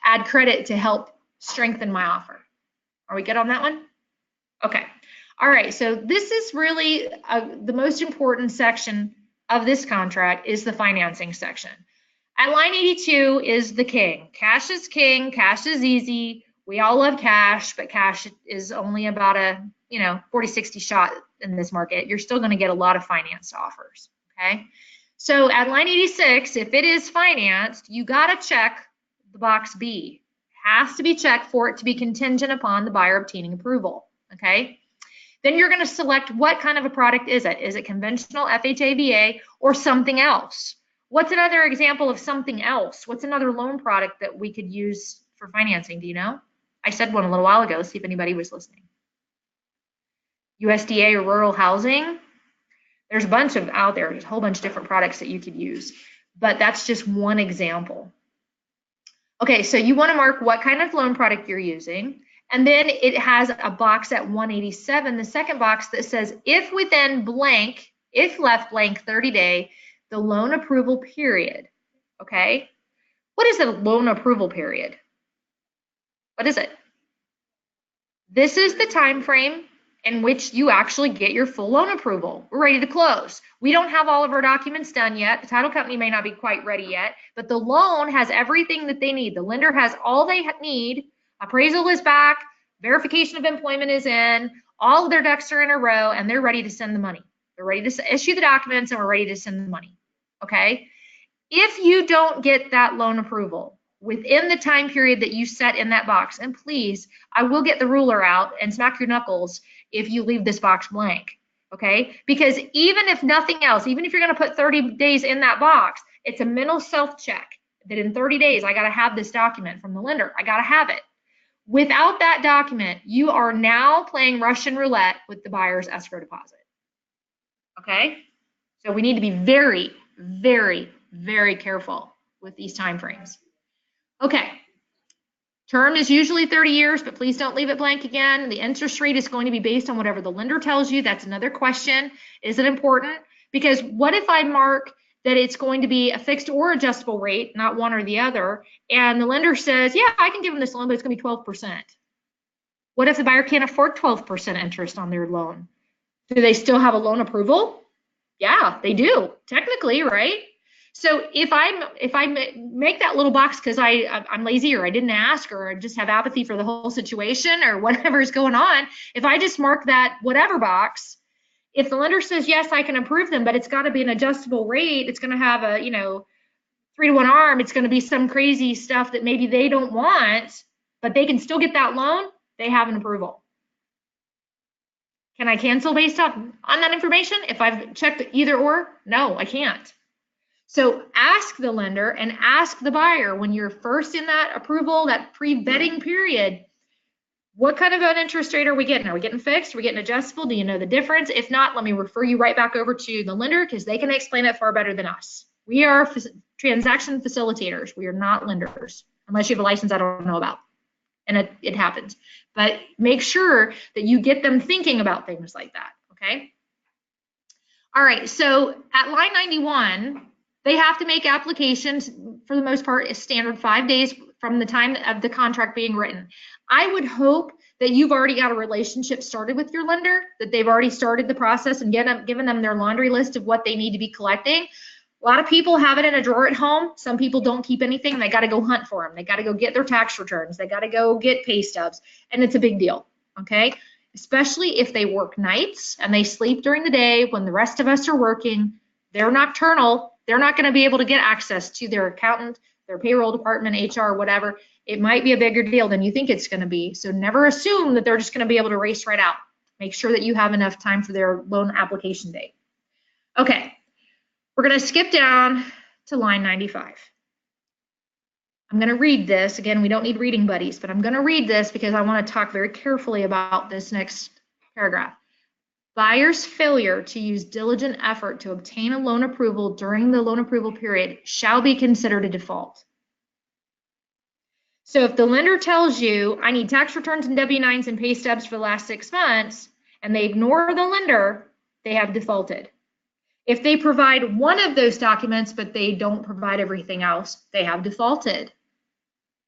add credit to help strengthen my offer. Are we good on that one? Okay. All right. So this is really the most important section of this contract is the financing section. At line 82 is the king. Cash is king. Cash is easy. We all love cash, but cash is only about a 40-60 shot in this market. You're still going to get a lot of finance offers. Okay. So at line 86, if it is financed, you got to check the box B. Has to be checked for it to be contingent upon the buyer obtaining approval. Okay. Then you're going to select what kind of a product is it? Is it conventional FHA, or something else? What's another example of something else? What's another loan product that we could use for financing? Do you know? I said one a little while ago. See if anybody was listening. USDA or rural housing. There's a bunch of out there. There's a whole bunch of different products that you could use, but that's just one example. Okay, so you want to mark what kind of loan product you're using. And then it has a box at 187, the second box that says, if within blank, if left blank 30 day, the loan approval period. Okay, what is the loan approval period? What is it? This is the time frame in which you actually get your full loan approval. We're ready to close. We don't have all of our documents done yet. The title company may not be quite ready yet, but the loan has everything that they need. The lender has all they need. Appraisal is back. Verification of employment is in. All of their ducks are in a row, and they're ready to send the money. They're ready to issue the documents, and we're ready to send the money. Okay? If you don't get that loan approval, within the time period that you set in that box. And please, I will get the ruler out and smack your knuckles if you leave this box blank, okay? Because even if nothing else, even if you're gonna put 30 days in that box, it's a mental self-check that in 30 days, I gotta have this document from the lender. I gotta have it. Without that document, you are now playing Russian roulette with the buyer's escrow deposit, okay? So we need to be very, very, very careful with these timeframes. Okay, term is usually 30 years, but please don't leave it blank again. The interest rate is going to be based on whatever the lender tells you. That's another question. Is it important? Because what if I mark that it's going to be a fixed or adjustable rate, not one or the other, and the lender says, yeah, I can give them this loan, but it's going to be 12%. What if the buyer can't afford 12% interest on their loan? Do they still have a loan approval? Yeah, they do, technically, right? So if I make that little box because I'm lazy or I didn't ask or I just have apathy for the whole situation or whatever is going on, if I just mark that whatever box, if the lender says, yes, I can approve them, but it's got to be an adjustable rate, it's going to have a, 3-to-1 arm, it's going to be some crazy stuff that maybe they don't want, but they can still get that loan, they have an approval. Can I cancel based on that information if I've checked either or? No, I can't. So ask the lender and ask the buyer when you're first in that approval, that pre-vetting period, what kind of an interest rate are we getting? Are we getting fixed? Are we getting adjustable? Do you know the difference? If not, let me refer you right back over to the lender because they can explain it far better than us. We are transaction facilitators. We are not lenders, unless you have a license I don't know about. And it happens. But make sure that you get them thinking about things like that, okay? All right, so at line 91, they have to make applications, for the most part, is standard 5 days from the time of the contract being written. I would hope that you've already got a relationship started with your lender, that they've already started the process and given them their laundry list of what they need to be collecting. A lot of people have it in a drawer at home. Some people don't keep anything. They got to go hunt for them. They got to go get their tax returns. They got to go get pay stubs. And it's a big deal, okay? Especially if they work nights and they sleep during the day when the rest of us are working. They're nocturnal. They're not going to be able to get access to their accountant, their payroll department, HR, whatever. It might be a bigger deal than you think it's going to be. So never assume that they're just going to be able to race right out. Make sure that you have enough time for their loan application date. Okay. We're going to skip down to line 95. I'm going to read this. Again, we don't need reading buddies, but I'm going to read this because I want to talk very carefully about this next paragraph. Buyer's failure to use diligent effort to obtain a loan approval during the loan approval period shall be considered a default. So if the lender tells you, I need tax returns and W-9s and pay stubs for the last 6 months, and they ignore the lender, they have defaulted. If they provide one of those documents, but they don't provide everything else, they have defaulted,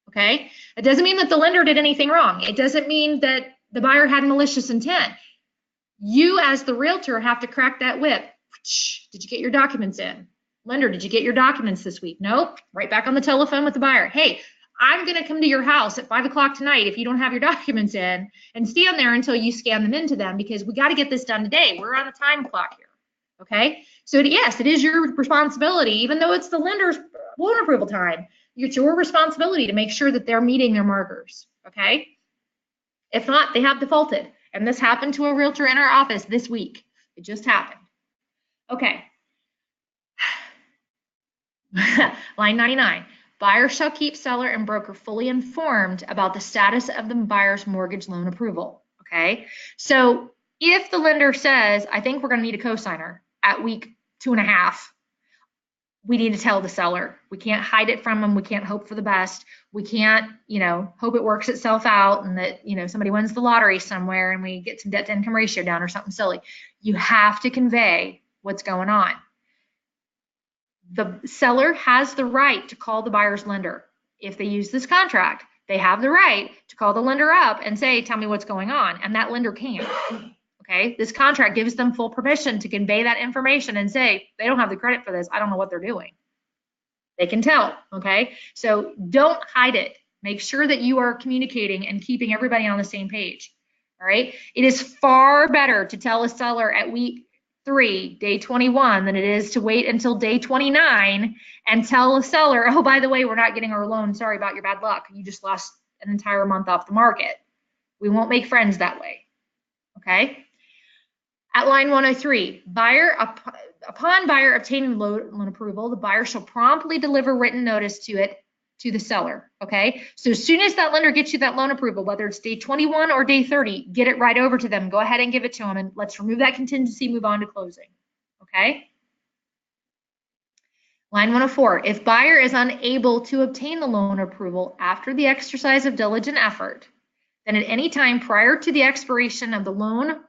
okay? It doesn't mean that the lender did anything wrong. It doesn't mean that the buyer had malicious intent. You, as the realtor, have to crack that whip. Did you get your documents in? Lender, did you get your documents this week? Nope. Right back on the telephone with the buyer. Hey, I'm going to come to your house at 5 o'clock tonight if you don't have your documents in, and stand there until you scan them into them because we got to get this done today. We're on a time clock here. Okay, so yes, it is your responsibility, even though it's the lender's loan approval time, it's your responsibility to make sure that they're meeting their markers, okay? If not, they have defaulted. And this happened to a realtor in our office this week. It just happened. Okay. Line 99. Buyer shall keep seller and broker fully informed about the status of the buyer's mortgage loan approval, okay? So if the lender says, I think we're going to need a cosigner at week 2.5, we need to tell the seller. We can't hide it from them. We can't hope for the best. We can't, hope it works itself out and that, somebody wins the lottery somewhere and we get some debt to income ratio down or something silly. You have to convey what's going on. The seller has the right to call the buyer's lender. If they use this contract, they have the right to call the lender up and say, tell me what's going on. And that lender can. Okay, this contract gives them full permission to convey that information and say, they don't have the credit for this. I don't know what they're doing. They can tell, okay? So don't hide it. Make sure that you are communicating and keeping everybody on the same page, all right? It is far better to tell a seller at week 3, day 21, than it is to wait until day 29 and tell a seller, oh, by the way, we're not getting our loan. Sorry about your bad luck. You just lost an entire month off the market. We won't make friends that way. Okay? At line 103, upon buyer obtaining loan approval, the buyer shall promptly deliver written notice to the seller. Okay? So as soon as that lender gets you that loan approval, whether it's day 21 or day 30, get it right over to them. Go ahead and give it to them, and let's remove that contingency, move on to closing. Okay? Line 104, if buyer is unable to obtain the loan approval after the exercise of diligent effort, then at any time prior to the expiration of the loan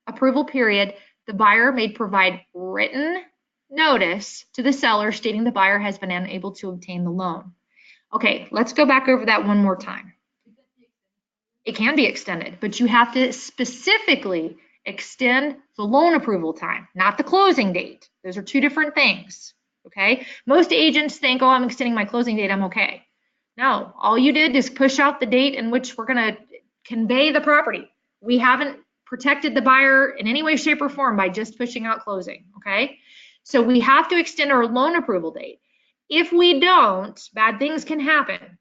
approval period, the buyer may provide written notice to the seller stating the buyer has been unable to obtain the loan. Okay, let's go back over that one more time. It can be extended, but you have to specifically extend the loan approval time, not the closing date. Those are two different things. Okay, most agents think, oh, I'm extending my closing date, I'm okay. No, all you did is push out the date in which we're going to convey the property. We haven't protected the buyer in any way, shape, or form by just pushing out closing. Okay, so we have to extend our loan approval date. If we don't, bad things can happen.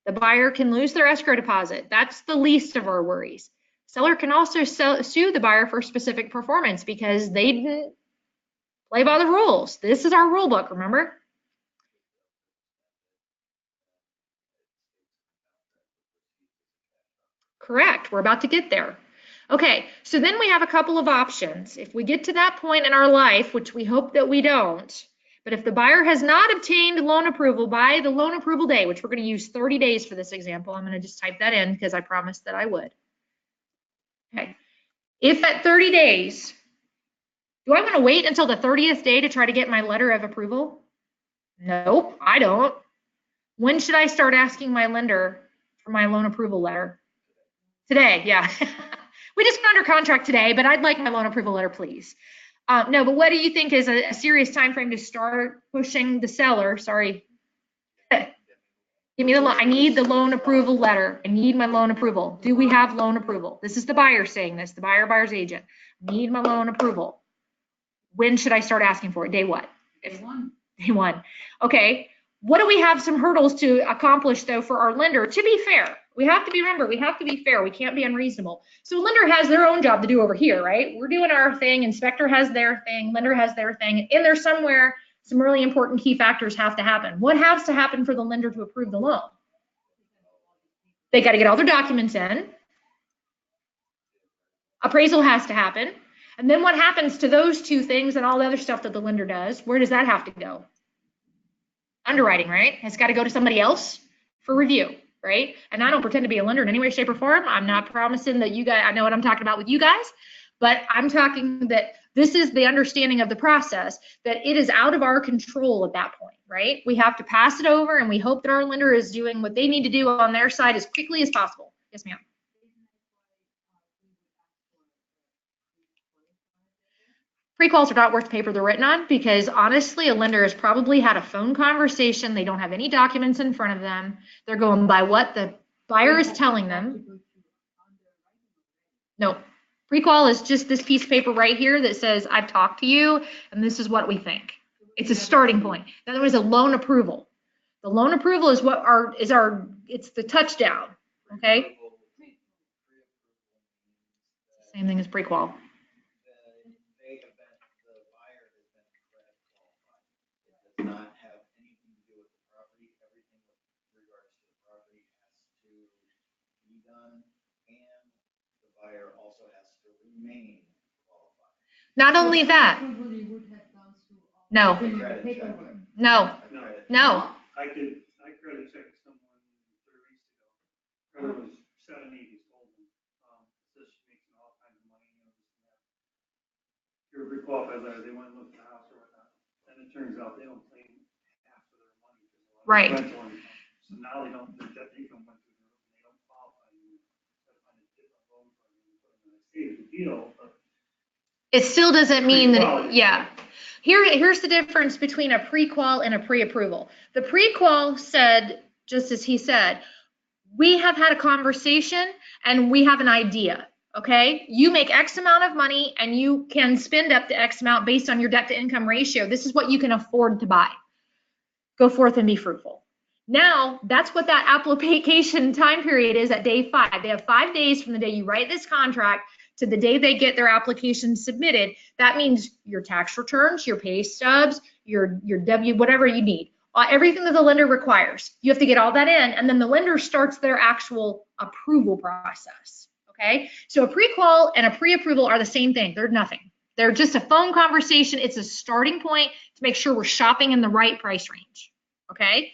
The buyer can lose their escrow deposit. That's the least of our worries. Seller can also sue the buyer for specific performance because they didn't play by the rules. This is our rule book, remember? Correct. We're about to get there. Okay, so then we have a couple of options. If we get to that point in our life, which we hope that we don't, but if the buyer has not obtained loan approval by the loan approval day, which we're going to use 30 days for this example, I'm going to just type that in because I promised that I would. Okay, if at 30 days, do I want to wait until the 30th day to try to get my letter of approval? Nope, I don't. When should I start asking my lender for my loan approval letter? Today, yeah. We just got under contract today, but I'd like my loan approval letter, please. No, but what do you think is a serious time frame to start pushing the seller? Sorry. Give me the loan. I need the loan approval letter. I need my loan approval. Do we have loan approval? This is the buyer saying this, the buyer's agent. Need my loan approval. When should I start asking for it? Day what? Day one. Day one. Okay. What do we have some hurdles to accomplish though for our lender? To be fair, we have to be fair. We can't be unreasonable. So lender has their own job to do over here, right? We're doing our thing. Inspector has their thing. Lender has their thing. In there somewhere, some really important key factors have to happen. What has to happen for the lender to approve the loan? They got to get all their documents in. Appraisal has to happen. And then what happens to those two things and all the other stuff that the lender does? Where does that have to go? Underwriting, right? It's got to go to somebody else for review, right? And I don't pretend to be a lender in any way, shape, or form. I'm not promising that you guys, I know what I'm talking about with you guys, but I'm talking that this is the understanding of the process, that it is out of our control at that point, right? We have to pass it over and we hope that our lender is doing what they need to do on their side as quickly as possible. Yes, ma'am. Pre-quals are not worth the paper they're written on because honestly, a lender has probably had a phone conversation. They don't have any documents in front of them. They're going by what the buyer is telling them. No, pre-qual is just this piece of paper right here that says, I've talked to you and this is what we think. It's a starting point. Then there was a loan approval. The loan approval is what it's the touchdown, okay? Same thing as pre-qual. Not have anything to do with the property. Everything with regards to the property has to be done, and the buyer also has to remain qualified. Not only that. No. No. No. I credit checked someone 3 weeks ago. Credit was 780 old. Says she makes all kinds of money, You're pre-qualified letter, they went and looked at the house or whatnot. And it turns out they don't claim half of their money. Right. So now they don't, their debt income went through the roof and they don't qualify. You gotta find a different loan for them. It's a deal, but it still doesn't mean that, yeah. Here's the difference between a pre-qual and a pre-approval. The pre-qual said, just as he said, we have had a conversation and we have an idea. Okay, you make X amount of money and you can spend up to X amount based on your debt to income ratio. This is what you can afford to buy. Go forth and be fruitful. Now, that's what that application time period is at day 5. They have 5 days from the day you write this contract to the day they get their application submitted. That means your tax returns, your pay stubs, your W, whatever you need. Everything that the lender requires. You have to get all that in, and then the lender starts their actual approval process. Okay, so a pre-qual and a pre-approval are the same thing. They're nothing. They're just a phone conversation. It's a starting point to make sure we're shopping in the right price range. Okay,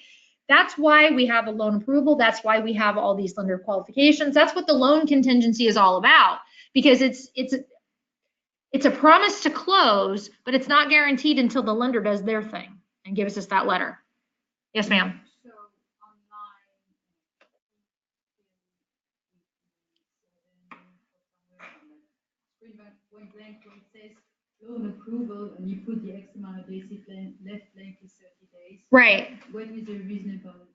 that's why we have a loan approval. That's why we have all these lender qualifications. That's what the loan contingency is all about, because it's a promise to close, but it's not guaranteed until the lender does their thing and gives us that letter. Yes, ma'am. So online, point blank, when it says loan approval and you put the X amount of days left blank is 30 days. Right. What is a reasonable amount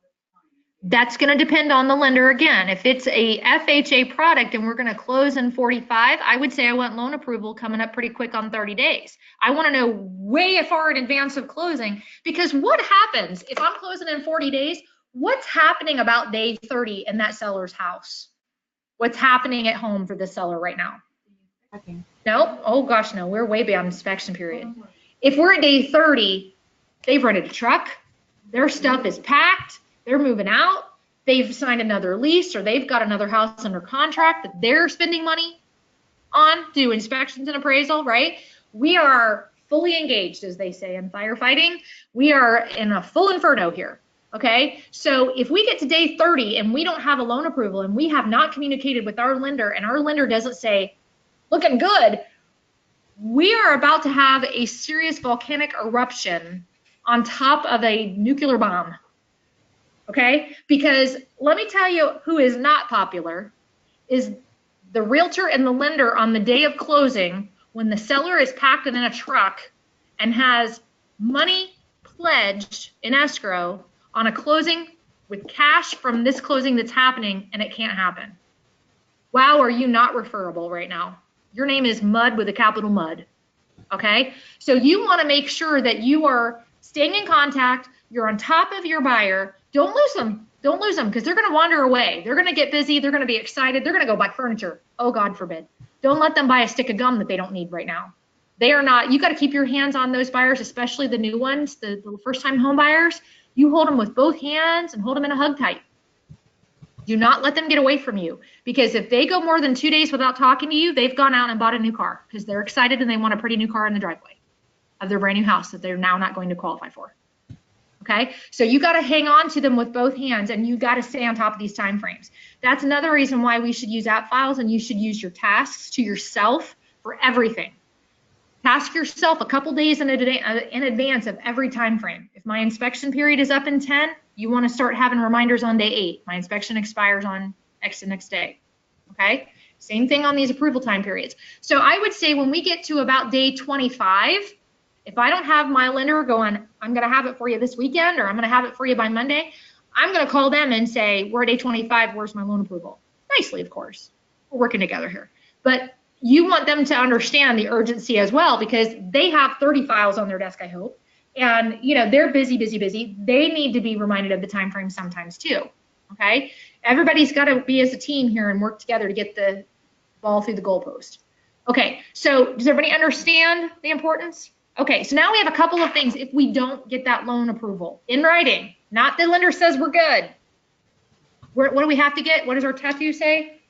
of time? That's going to depend on the lender again. If it's a FHA product and we're going to close in 45, I would say I want loan approval coming up pretty quick on 30 days. I want to know way far in advance of closing, because what happens if I'm closing in 40 days? What's happening about day 30 in that seller's house? What's happening at home for the seller right now? No? Oh gosh, no. We're way beyond inspection period. If we're at day 30, they've rented a truck, their stuff is packed, they're moving out, they've signed another lease, or they've got another house under contract that they're spending money on to do inspections and appraisal, right? We are fully engaged, as they say in firefighting. We are in a full inferno here. Okay, so if we get to day 30 and we don't have a loan approval and we have not communicated with our lender and our lender doesn't say, looking good, we are about to have a serious volcanic eruption on top of a nuclear bomb. Okay, because let me tell you who is not popular is the realtor and the lender on the day of closing, when the seller is packed in a truck and has money pledged in escrow on a closing with cash from this closing that's happening, and it can't happen. Wow, are you not referable right now? Your name is Mud with a capital Mud. Okay, so you want to make sure that you are staying in contact, you're on top of your buyer. Don't lose them. Don't lose them, because they're going to wander away. They're going to get busy. They're going to be excited. They're going to go buy furniture. Oh, God forbid. Don't let them buy a stick of gum that they don't need right now. They are not, you got to keep your hands on those buyers, especially the new ones, the first-time home buyers. You hold them with both hands and hold them in a hug tight. Do not let them get away from you, because if they go more than 2 days without talking to you, they've gone out and bought a new car because they're excited and they want a pretty new car in the driveway of their brand new house that they're now not going to qualify for. Okay, so you got to hang on to them with both hands, and you got to stay on top of these time frames. That's another reason why we should use app files, and you should use your tasks to yourself for everything. Task yourself a couple days in advance of every time frame. If my inspection period is up in 10, you want to start having reminders on day 8. My inspection expires on X the next day. Okay, same thing on these approval time periods. So I would say when we get to about day 25, if I don't have my lender going, I'm going to have it for you this weekend, or I'm going to have it for you by Monday, I'm going to call them and say, we're at day 25, where's my loan approval? Nicely, of course. We're working together here. But you want them to understand the urgency as well, because they have 30 files on their desk, I hope. And, you know, they're busy, busy, busy. They need to be reminded of the time frame sometimes too. Okay? Everybody's got to be as a team here and work together to get the ball through the goalpost. Okay, so does everybody understand the importance? Okay, so now we have a couple of things if we don't get that loan approval in writing. Not the lender says we're good. What do we have to get? What does our tattoo say?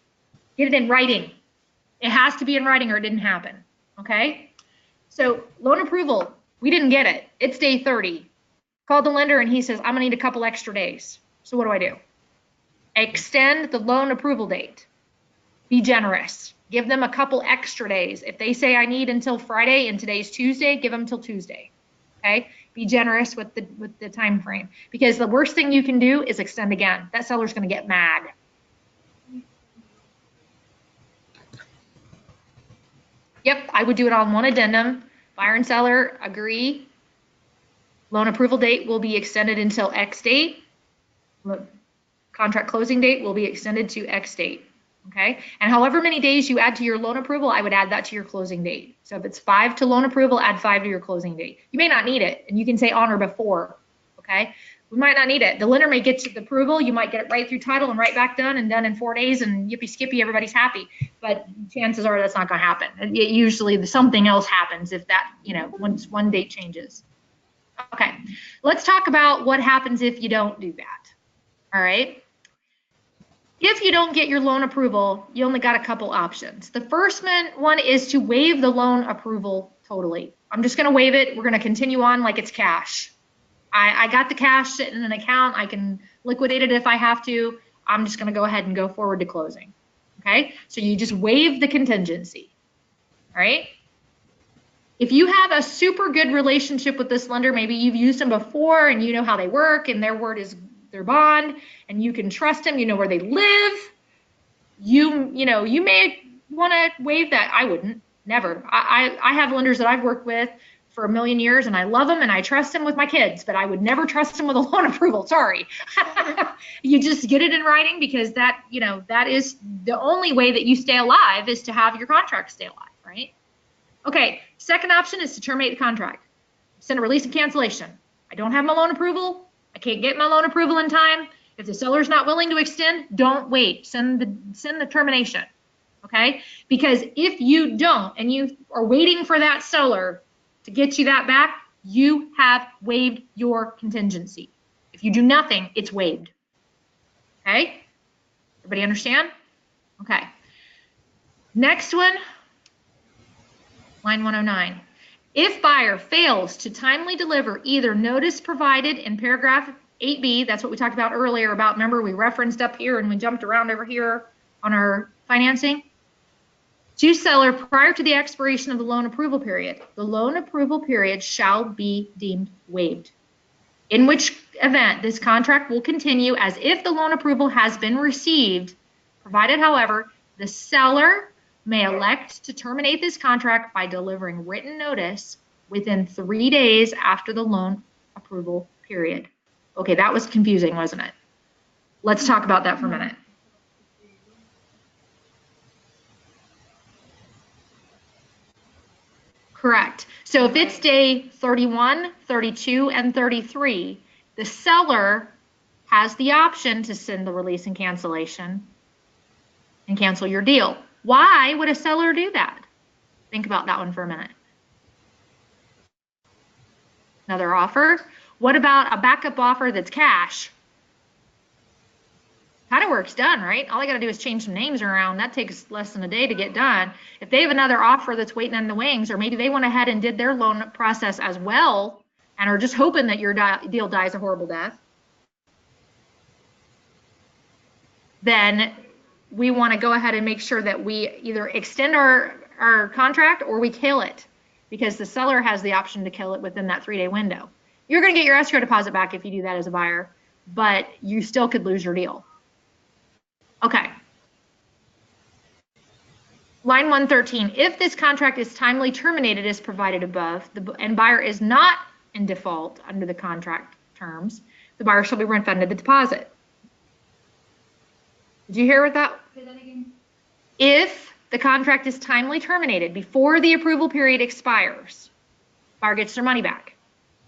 Get it in writing. It has to be in writing or it didn't happen. Okay, so loan approval, we didn't get it. It's day 30. Called the lender and he says, I'm gonna need a couple extra days. So what do? Extend the loan approval date. Be generous. Give them a couple extra days. If they say I need until Friday and today's Tuesday, give them till Tuesday. Okay? Be generous with the time frame, because the worst thing you can do is extend again. That seller's going to get mad. Yep, I would do it on one addendum. Buyer and seller agree. Loan approval date will be extended until X date. Contract closing date will be extended to X date. Okay, and however many days you add to your loan approval, I would add that to your closing date. So if it's 5 to loan approval, add 5 to your closing date. You may not need it, and you can say on or before. Okay, we might not need it. The lender may get to the approval, you might get it right through title and right back done and done in 4 days, and yippee skippy, everybody's happy. But chances are that's not going to happen. It usually something else happens if that, once one date changes. Okay, let's talk about what happens if you don't do that. All right. If you don't get your loan approval, you only got a couple options. The first one is to waive the loan approval totally. I'm just going to waive it. We're going to continue on like it's cash. I got the cash sitting in an account. I can liquidate it if I have to. I'm just going to go ahead and go forward to closing. Okay, so you just waive the contingency. All right. If you have a super good relationship with this lender, maybe you've used them before and you know how they work and their word is their bond, and you can trust them, you know where they live, you may want to waive that. I wouldn't, never. I have lenders that I've worked with for a million years, and I love them and I trust them with my kids, but I would never trust them with a loan approval. Sorry. You just get it in writing, because that is the only way that you stay alive, is to have your contract stay alive, right? Okay, second option is to terminate the contract. Send a release of cancellation. I don't have my loan approval. I can't get my loan approval in time. If the seller's not willing to extend, don't wait. Send the termination, okay? Because if you don't, and you are waiting for that seller to get you that back, you have waived your contingency. If you do nothing, it's waived, okay? Everybody understand? Okay. Next one, line 109. If buyer fails to timely deliver either notice provided in paragraph 8B, that's what we talked about earlier about, remember we referenced up here and we jumped around over here on our financing, to seller prior to the expiration of the loan approval period, the loan approval period shall be deemed waived. In which event this contract will continue as if the loan approval has been received, provided, however, the seller may elect to terminate this contract by delivering written notice within 3 days after the loan approval period. Okay, that was confusing, wasn't it? Let's talk about that for a minute. Correct. So if it's day 31, 32, and 33, the seller has the option to send the release and cancellation and cancel your deal. Why would a seller do that? Think about that one for a minute. Another offer. What about a backup offer that's cash? Kind of work's done, right? All I got to do is change some names around. That takes less than a day to get done. If they have another offer that's waiting in the wings, or maybe they went ahead and did their loan process as well and are just hoping that your deal dies a horrible death, then we want to go ahead and make sure that we either extend our contract or we kill it, because the seller has the option to kill it within that 3-day window. You're going to get your escrow deposit back if you do that as a buyer, but you still could lose your deal. Okay. Line 113, if this contract is timely terminated as provided above, and buyer is not in default under the contract terms, the buyer shall be refunded the deposit. Did you hear what that? Say that again. If the contract is timely terminated before the approval period expires, buyer gets their money back,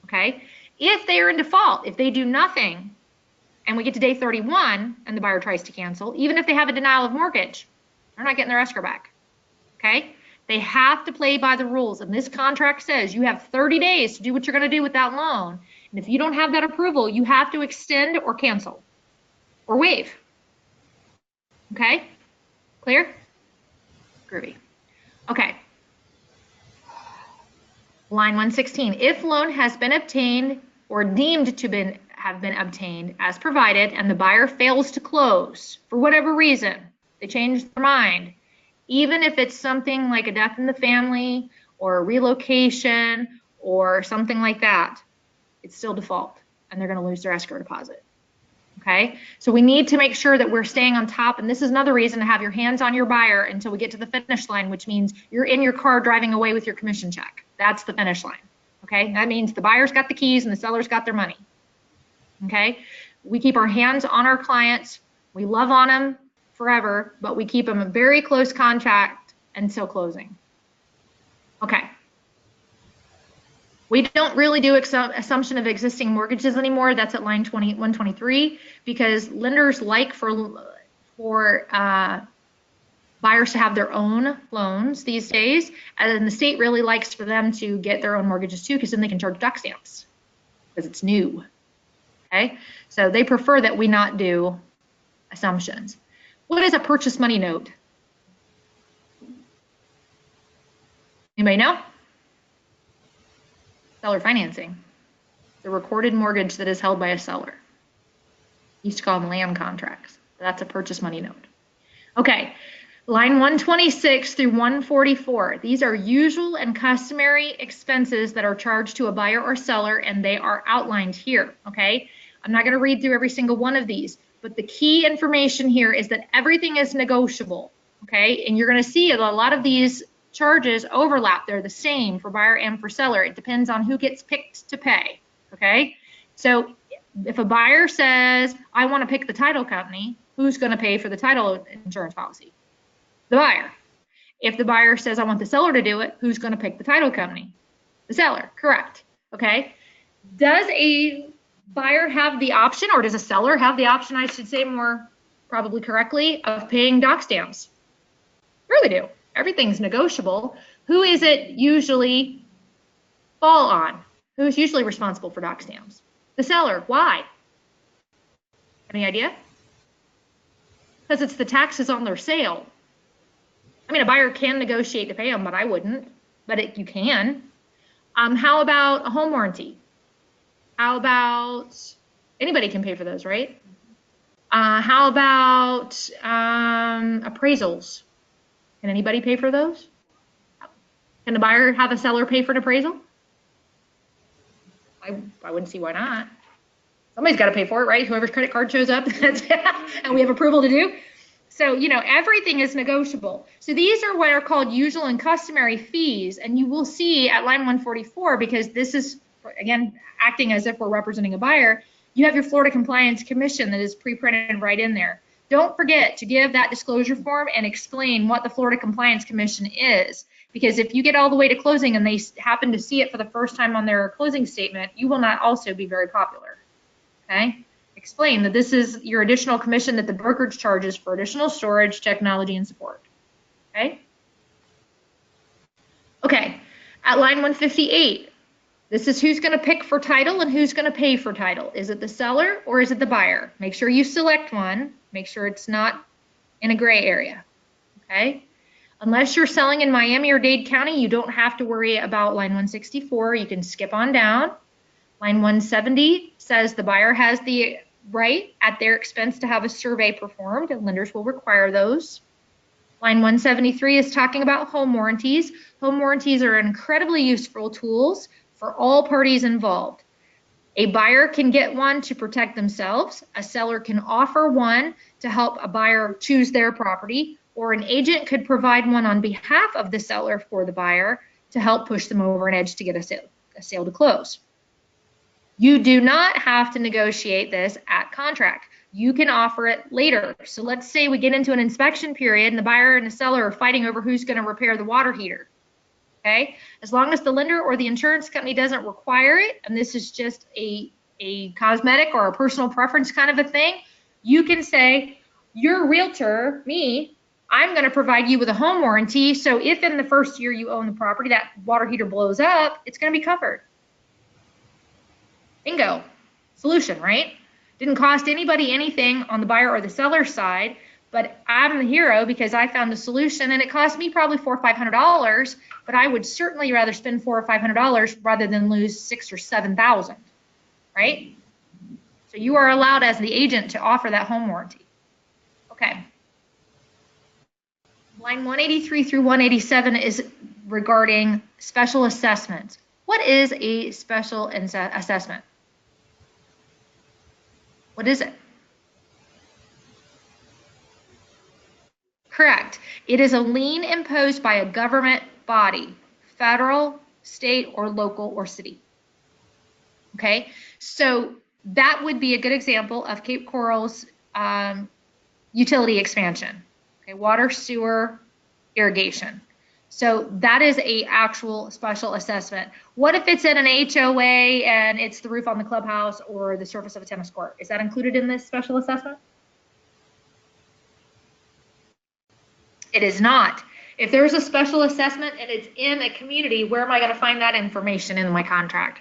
okay? If they are in default, if they do nothing, and we get to day 31 and the buyer tries to cancel, even if they have a denial of mortgage, they're not getting their escrow back, okay? They have to play by the rules, and this contract says you have 30 days to do what you're going to do with that loan, and if you don't have that approval, you have to extend or cancel or waive, okay? Clear? Groovy. Okay. Line 116, if loan has been obtained or deemed to have been obtained as provided and the buyer fails to close for whatever reason, they change their mind, even if it's something like a death in the family or a relocation or something like that, it's still default and they're going to lose their escrow deposit. Okay, so we need to make sure that we're staying on top, and this is another reason to have your hands on your buyer until we get to the finish line, which means you're in your car driving away with your commission check. That's the finish line. Okay, that means the buyer's got the keys and the seller's got their money. Okay, we keep our hands on our clients. We love on them. forever, but we keep them in very close contact until closing. Okay. We don't really do assumption of existing mortgages anymore. That's at line 123, because lenders like for buyers to have their own loans these days, and the state really likes for them to get their own mortgages too, because then they can charge doc stamps because it's new. Okay, so they prefer that we not do assumptions. What is a purchase money note? Anybody know? Seller financing. The recorded mortgage that is held by a seller. Used to call them land contracts. That's a purchase money note. Okay, line 126 through 144. These are usual and customary expenses that are charged to a buyer or seller, and they are outlined here. Okay, I'm not going to read through every single one of these, but the key information here is that everything is negotiable. Okay, and you're going to see a lot of these charges overlap. They're the same for buyer and for seller. It depends on who gets picked to pay. Okay, so if a buyer says, I want to pick the title company, who's going to pay for the title insurance policy? The buyer. If the buyer says, I want the seller to do it, who's going to pick the title company? The seller. Correct. Okay. Does a buyer have the option, or does a seller have the option, I should say more probably correctly, of paying doc stamps? Sure they do. Everything's negotiable. Who is it usually fall on? Who's usually responsible for doc stamps? The seller. Why? Any idea? Because it's the taxes on their sale. I mean, a buyer can negotiate to pay them, but I wouldn't. But you can. How about a home warranty? How about, anybody can pay for those, right? How about appraisals? Can anybody pay for those? Can the buyer have a seller pay for an appraisal? I wouldn't see why not. Somebody's got to pay for it, right? Whoever's credit card shows up and we have approval to do. So, you know, everything is negotiable. So these are what are called usual and customary fees. And you will see at line 144, because this is, again, acting as if we're representing a buyer, you have your Florida Compliance Commission that is pre-printed right in there. Don't forget to give that disclosure form and explain what the Florida Compliance Commission is. Because if you get all the way to closing and they happen to see it for the first time on their closing statement, you will not also be very popular. Okay? Explain that this is your additional commission that the brokerage charges for additional storage, technology, and support. Okay? Okay. At line 158, this is who's going to pick for title and who's going to pay for title. Is it the seller or is it the buyer? Make sure you select one. Make sure it's not in a gray area. Okay? Unless you're selling in Miami or Dade County, you don't have to worry about line 164. You can skip on down. Line 170 says the buyer has the right at their expense to have a survey performed, and lenders will require those. Line 173 is talking about home warranties. Home warranties are incredibly useful tools for all parties involved. A buyer can get one to protect themselves. A seller can offer one to help a buyer choose their property, or an agent could provide one on behalf of the seller for the buyer to help push them over an edge to get a sale to close. You do not have to negotiate this at contract. You can offer it later. So let's say we get into an inspection period and the buyer and the seller are fighting over who's going to repair the water heater. Okay? As long as the lender or the insurance company doesn't require it, and this is just a cosmetic or a personal preference kind of a thing, you can say, your realtor, me, I'm going to provide you with a home warranty. So if in the first year you own the property, that water heater blows up, it's going to be covered. Bingo. Solution, right? Didn't cost anybody anything on the buyer or the seller side, but I'm the hero because I found a solution, and it cost me probably $400 or $500, but I would certainly rather spend $400 or $500 rather than lose $6,000 or $7,000, right? So you are allowed as the agent to offer that home warranty. Okay. Line 183 through 187 is regarding special assessments. What is a special assessment? What is it? Correct. It is a lien imposed by a government body, federal, state, or local, or city. Okay, so that would be a good example of Cape Coral's utility expansion. Okay, water, sewer, irrigation. So that is a actual special assessment. What if it's in an HOA and it's the roof on the clubhouse or the surface of a tennis court? Is that included in this special assessment? It is not. If there's a special assessment and it's in a community, where am I going to find that information in my contract?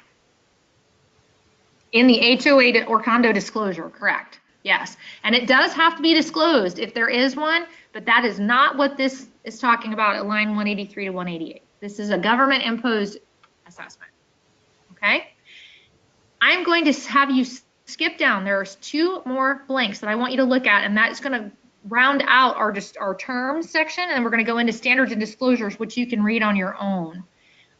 In the HOA or condo disclosure, correct? Yes. And it does have to be disclosed if there is one, but that is not what this is talking about at line 183 to 188. This is a government imposed assessment. Okay? I'm going to have you skip down. There's 2 more blanks that I want you to look at, and that's going to round out our terms section, and then we're going to go into standards and disclosures, which you can read on your own.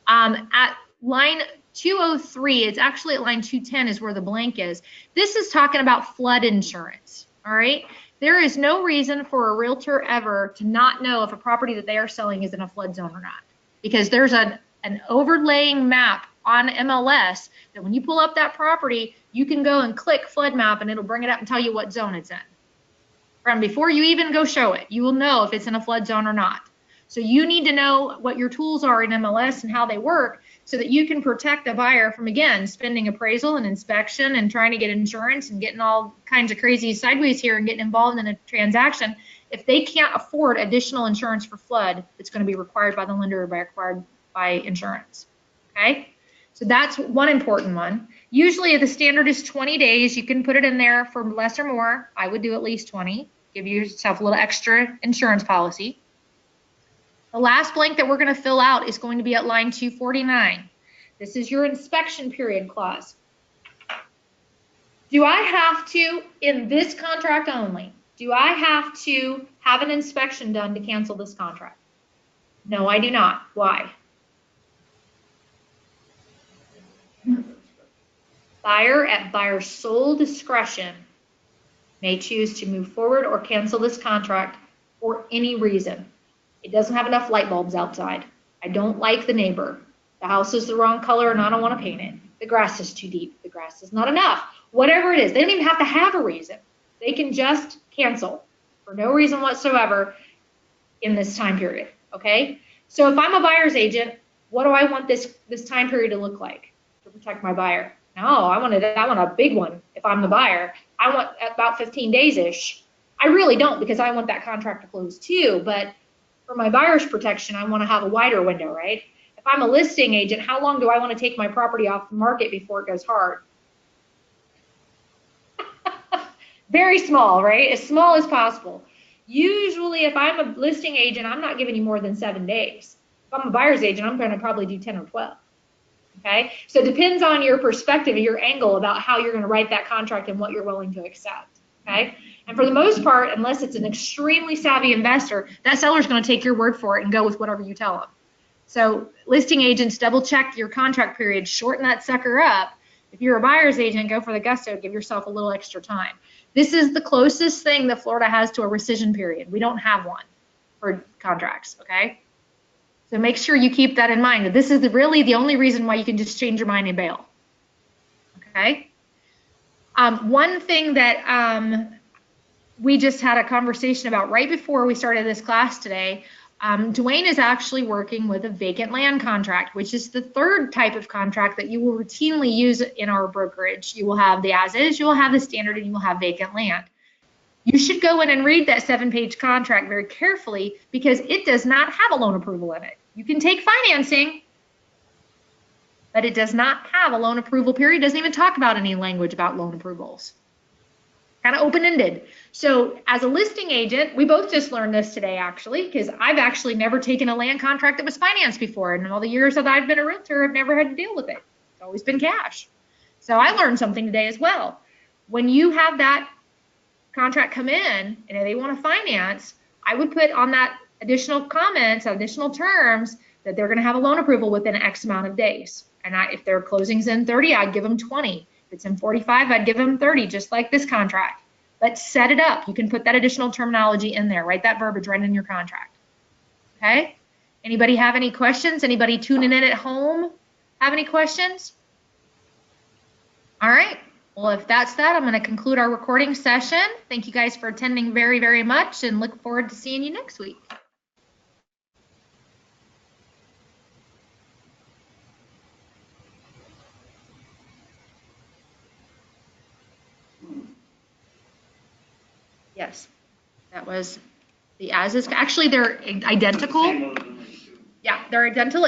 At line 203, it's actually at line 210 is where the blank is. This is talking about flood insurance, all right? There is no reason for a realtor ever to not know if a property that they are selling is in a flood zone or not, because there's an overlaying map on MLS that when you pull up that property, you can go and click flood map and it'll bring it up and tell you what zone it's in. From before you even go show it, you will know if it's in a flood zone or not. So you need to know what your tools are in MLS and how they work so that you can protect the buyer from, again, spending appraisal and inspection and trying to get insurance and getting all kinds of crazy sideways here and getting involved in a transaction. If they can't afford additional insurance for flood, it's going to be required by the lender or required by insurance. Okay? So that's one important one. Usually if the standard is 20 days, you can put it in there for less or more. I would do at least 20. Give yourself a little extra insurance policy. The last blank that we're going to fill out is going to be at line 249. This is your inspection period clause. Do I have to, in this contract only, do I have to have an inspection done to cancel this contract? No, I do not. Why? Buyer at buyer's sole discretion may choose to move forward or cancel this contract for any reason. It doesn't have enough light bulbs outside. I don't like the neighbor. The house is the wrong color and I don't want to paint it. The grass is too deep. The grass is not enough. Whatever it is, they don't even have to have a reason. They can just cancel for no reason whatsoever in this time period, okay? So if I'm a buyer's agent, what do I want this time period to look like to protect my buyer? No, I want a big one if I'm the buyer. I want about 15 days-ish. I really don't, because I want that contract to close too, but for my buyer's protection, I want to have a wider window, right? If I'm a listing agent, how long do I want to take my property off the market before it goes hard? Very small, right? As small as possible. Usually, if I'm a listing agent, I'm not giving you more than 7 days. If I'm a buyer's agent, I'm going to probably do 10 or 12. Okay? So it depends on your perspective, your angle about how you're going to write that contract and what you're willing to accept. Okay? And for the most part, unless it's an extremely savvy investor, that seller's going to take your word for it and go with whatever you tell them. So listing agents, double check your contract period, shorten that sucker up. If you're a buyer's agent, go for the gusto, give yourself a little extra time. This is the closest thing that Florida has to a rescission period. We don't have one for contracts, okay? So make sure you keep that in mind. This is really the only reason why you can just change your mind and bail, okay? One thing that we just had a conversation about right before we started this class today, Dwayne is actually working with a vacant land contract, which is the third type of contract that you will routinely use in our brokerage. You will have the as-is, you will have the standard, and you will have vacant land. You should go in and read that 7-page contract very carefully because it does not have a loan approval in it. You can take financing, but it does not have a loan approval period. It doesn't even talk about any language about loan approvals. Kind of open-ended. So as a listing agent, we both just learned this today actually, because I've actually never taken a land contract that was financed before. And in all the years that I've been a realtor, I've never had to deal with it. It's always been cash. So I learned something today as well. When you have that contract come in and they want to finance, I would put on that additional comments, additional terms, that they're going to have a loan approval within X amount of days. And if their closing's in 30, I'd give them 20. If it's in 45, I'd give them 30, just like this contract. But set it up. You can put that additional terminology in there. Write that verbiage right in your contract. Okay? Anybody have any questions? Anybody tuning in at home have any questions? All right. Well, if that's that, I'm going to conclude our recording session. Thank you guys for attending very, very much and look forward to seeing you next week. Yes, that was the as is. Actually, they're identical. Same other than like two. Yeah, they're identical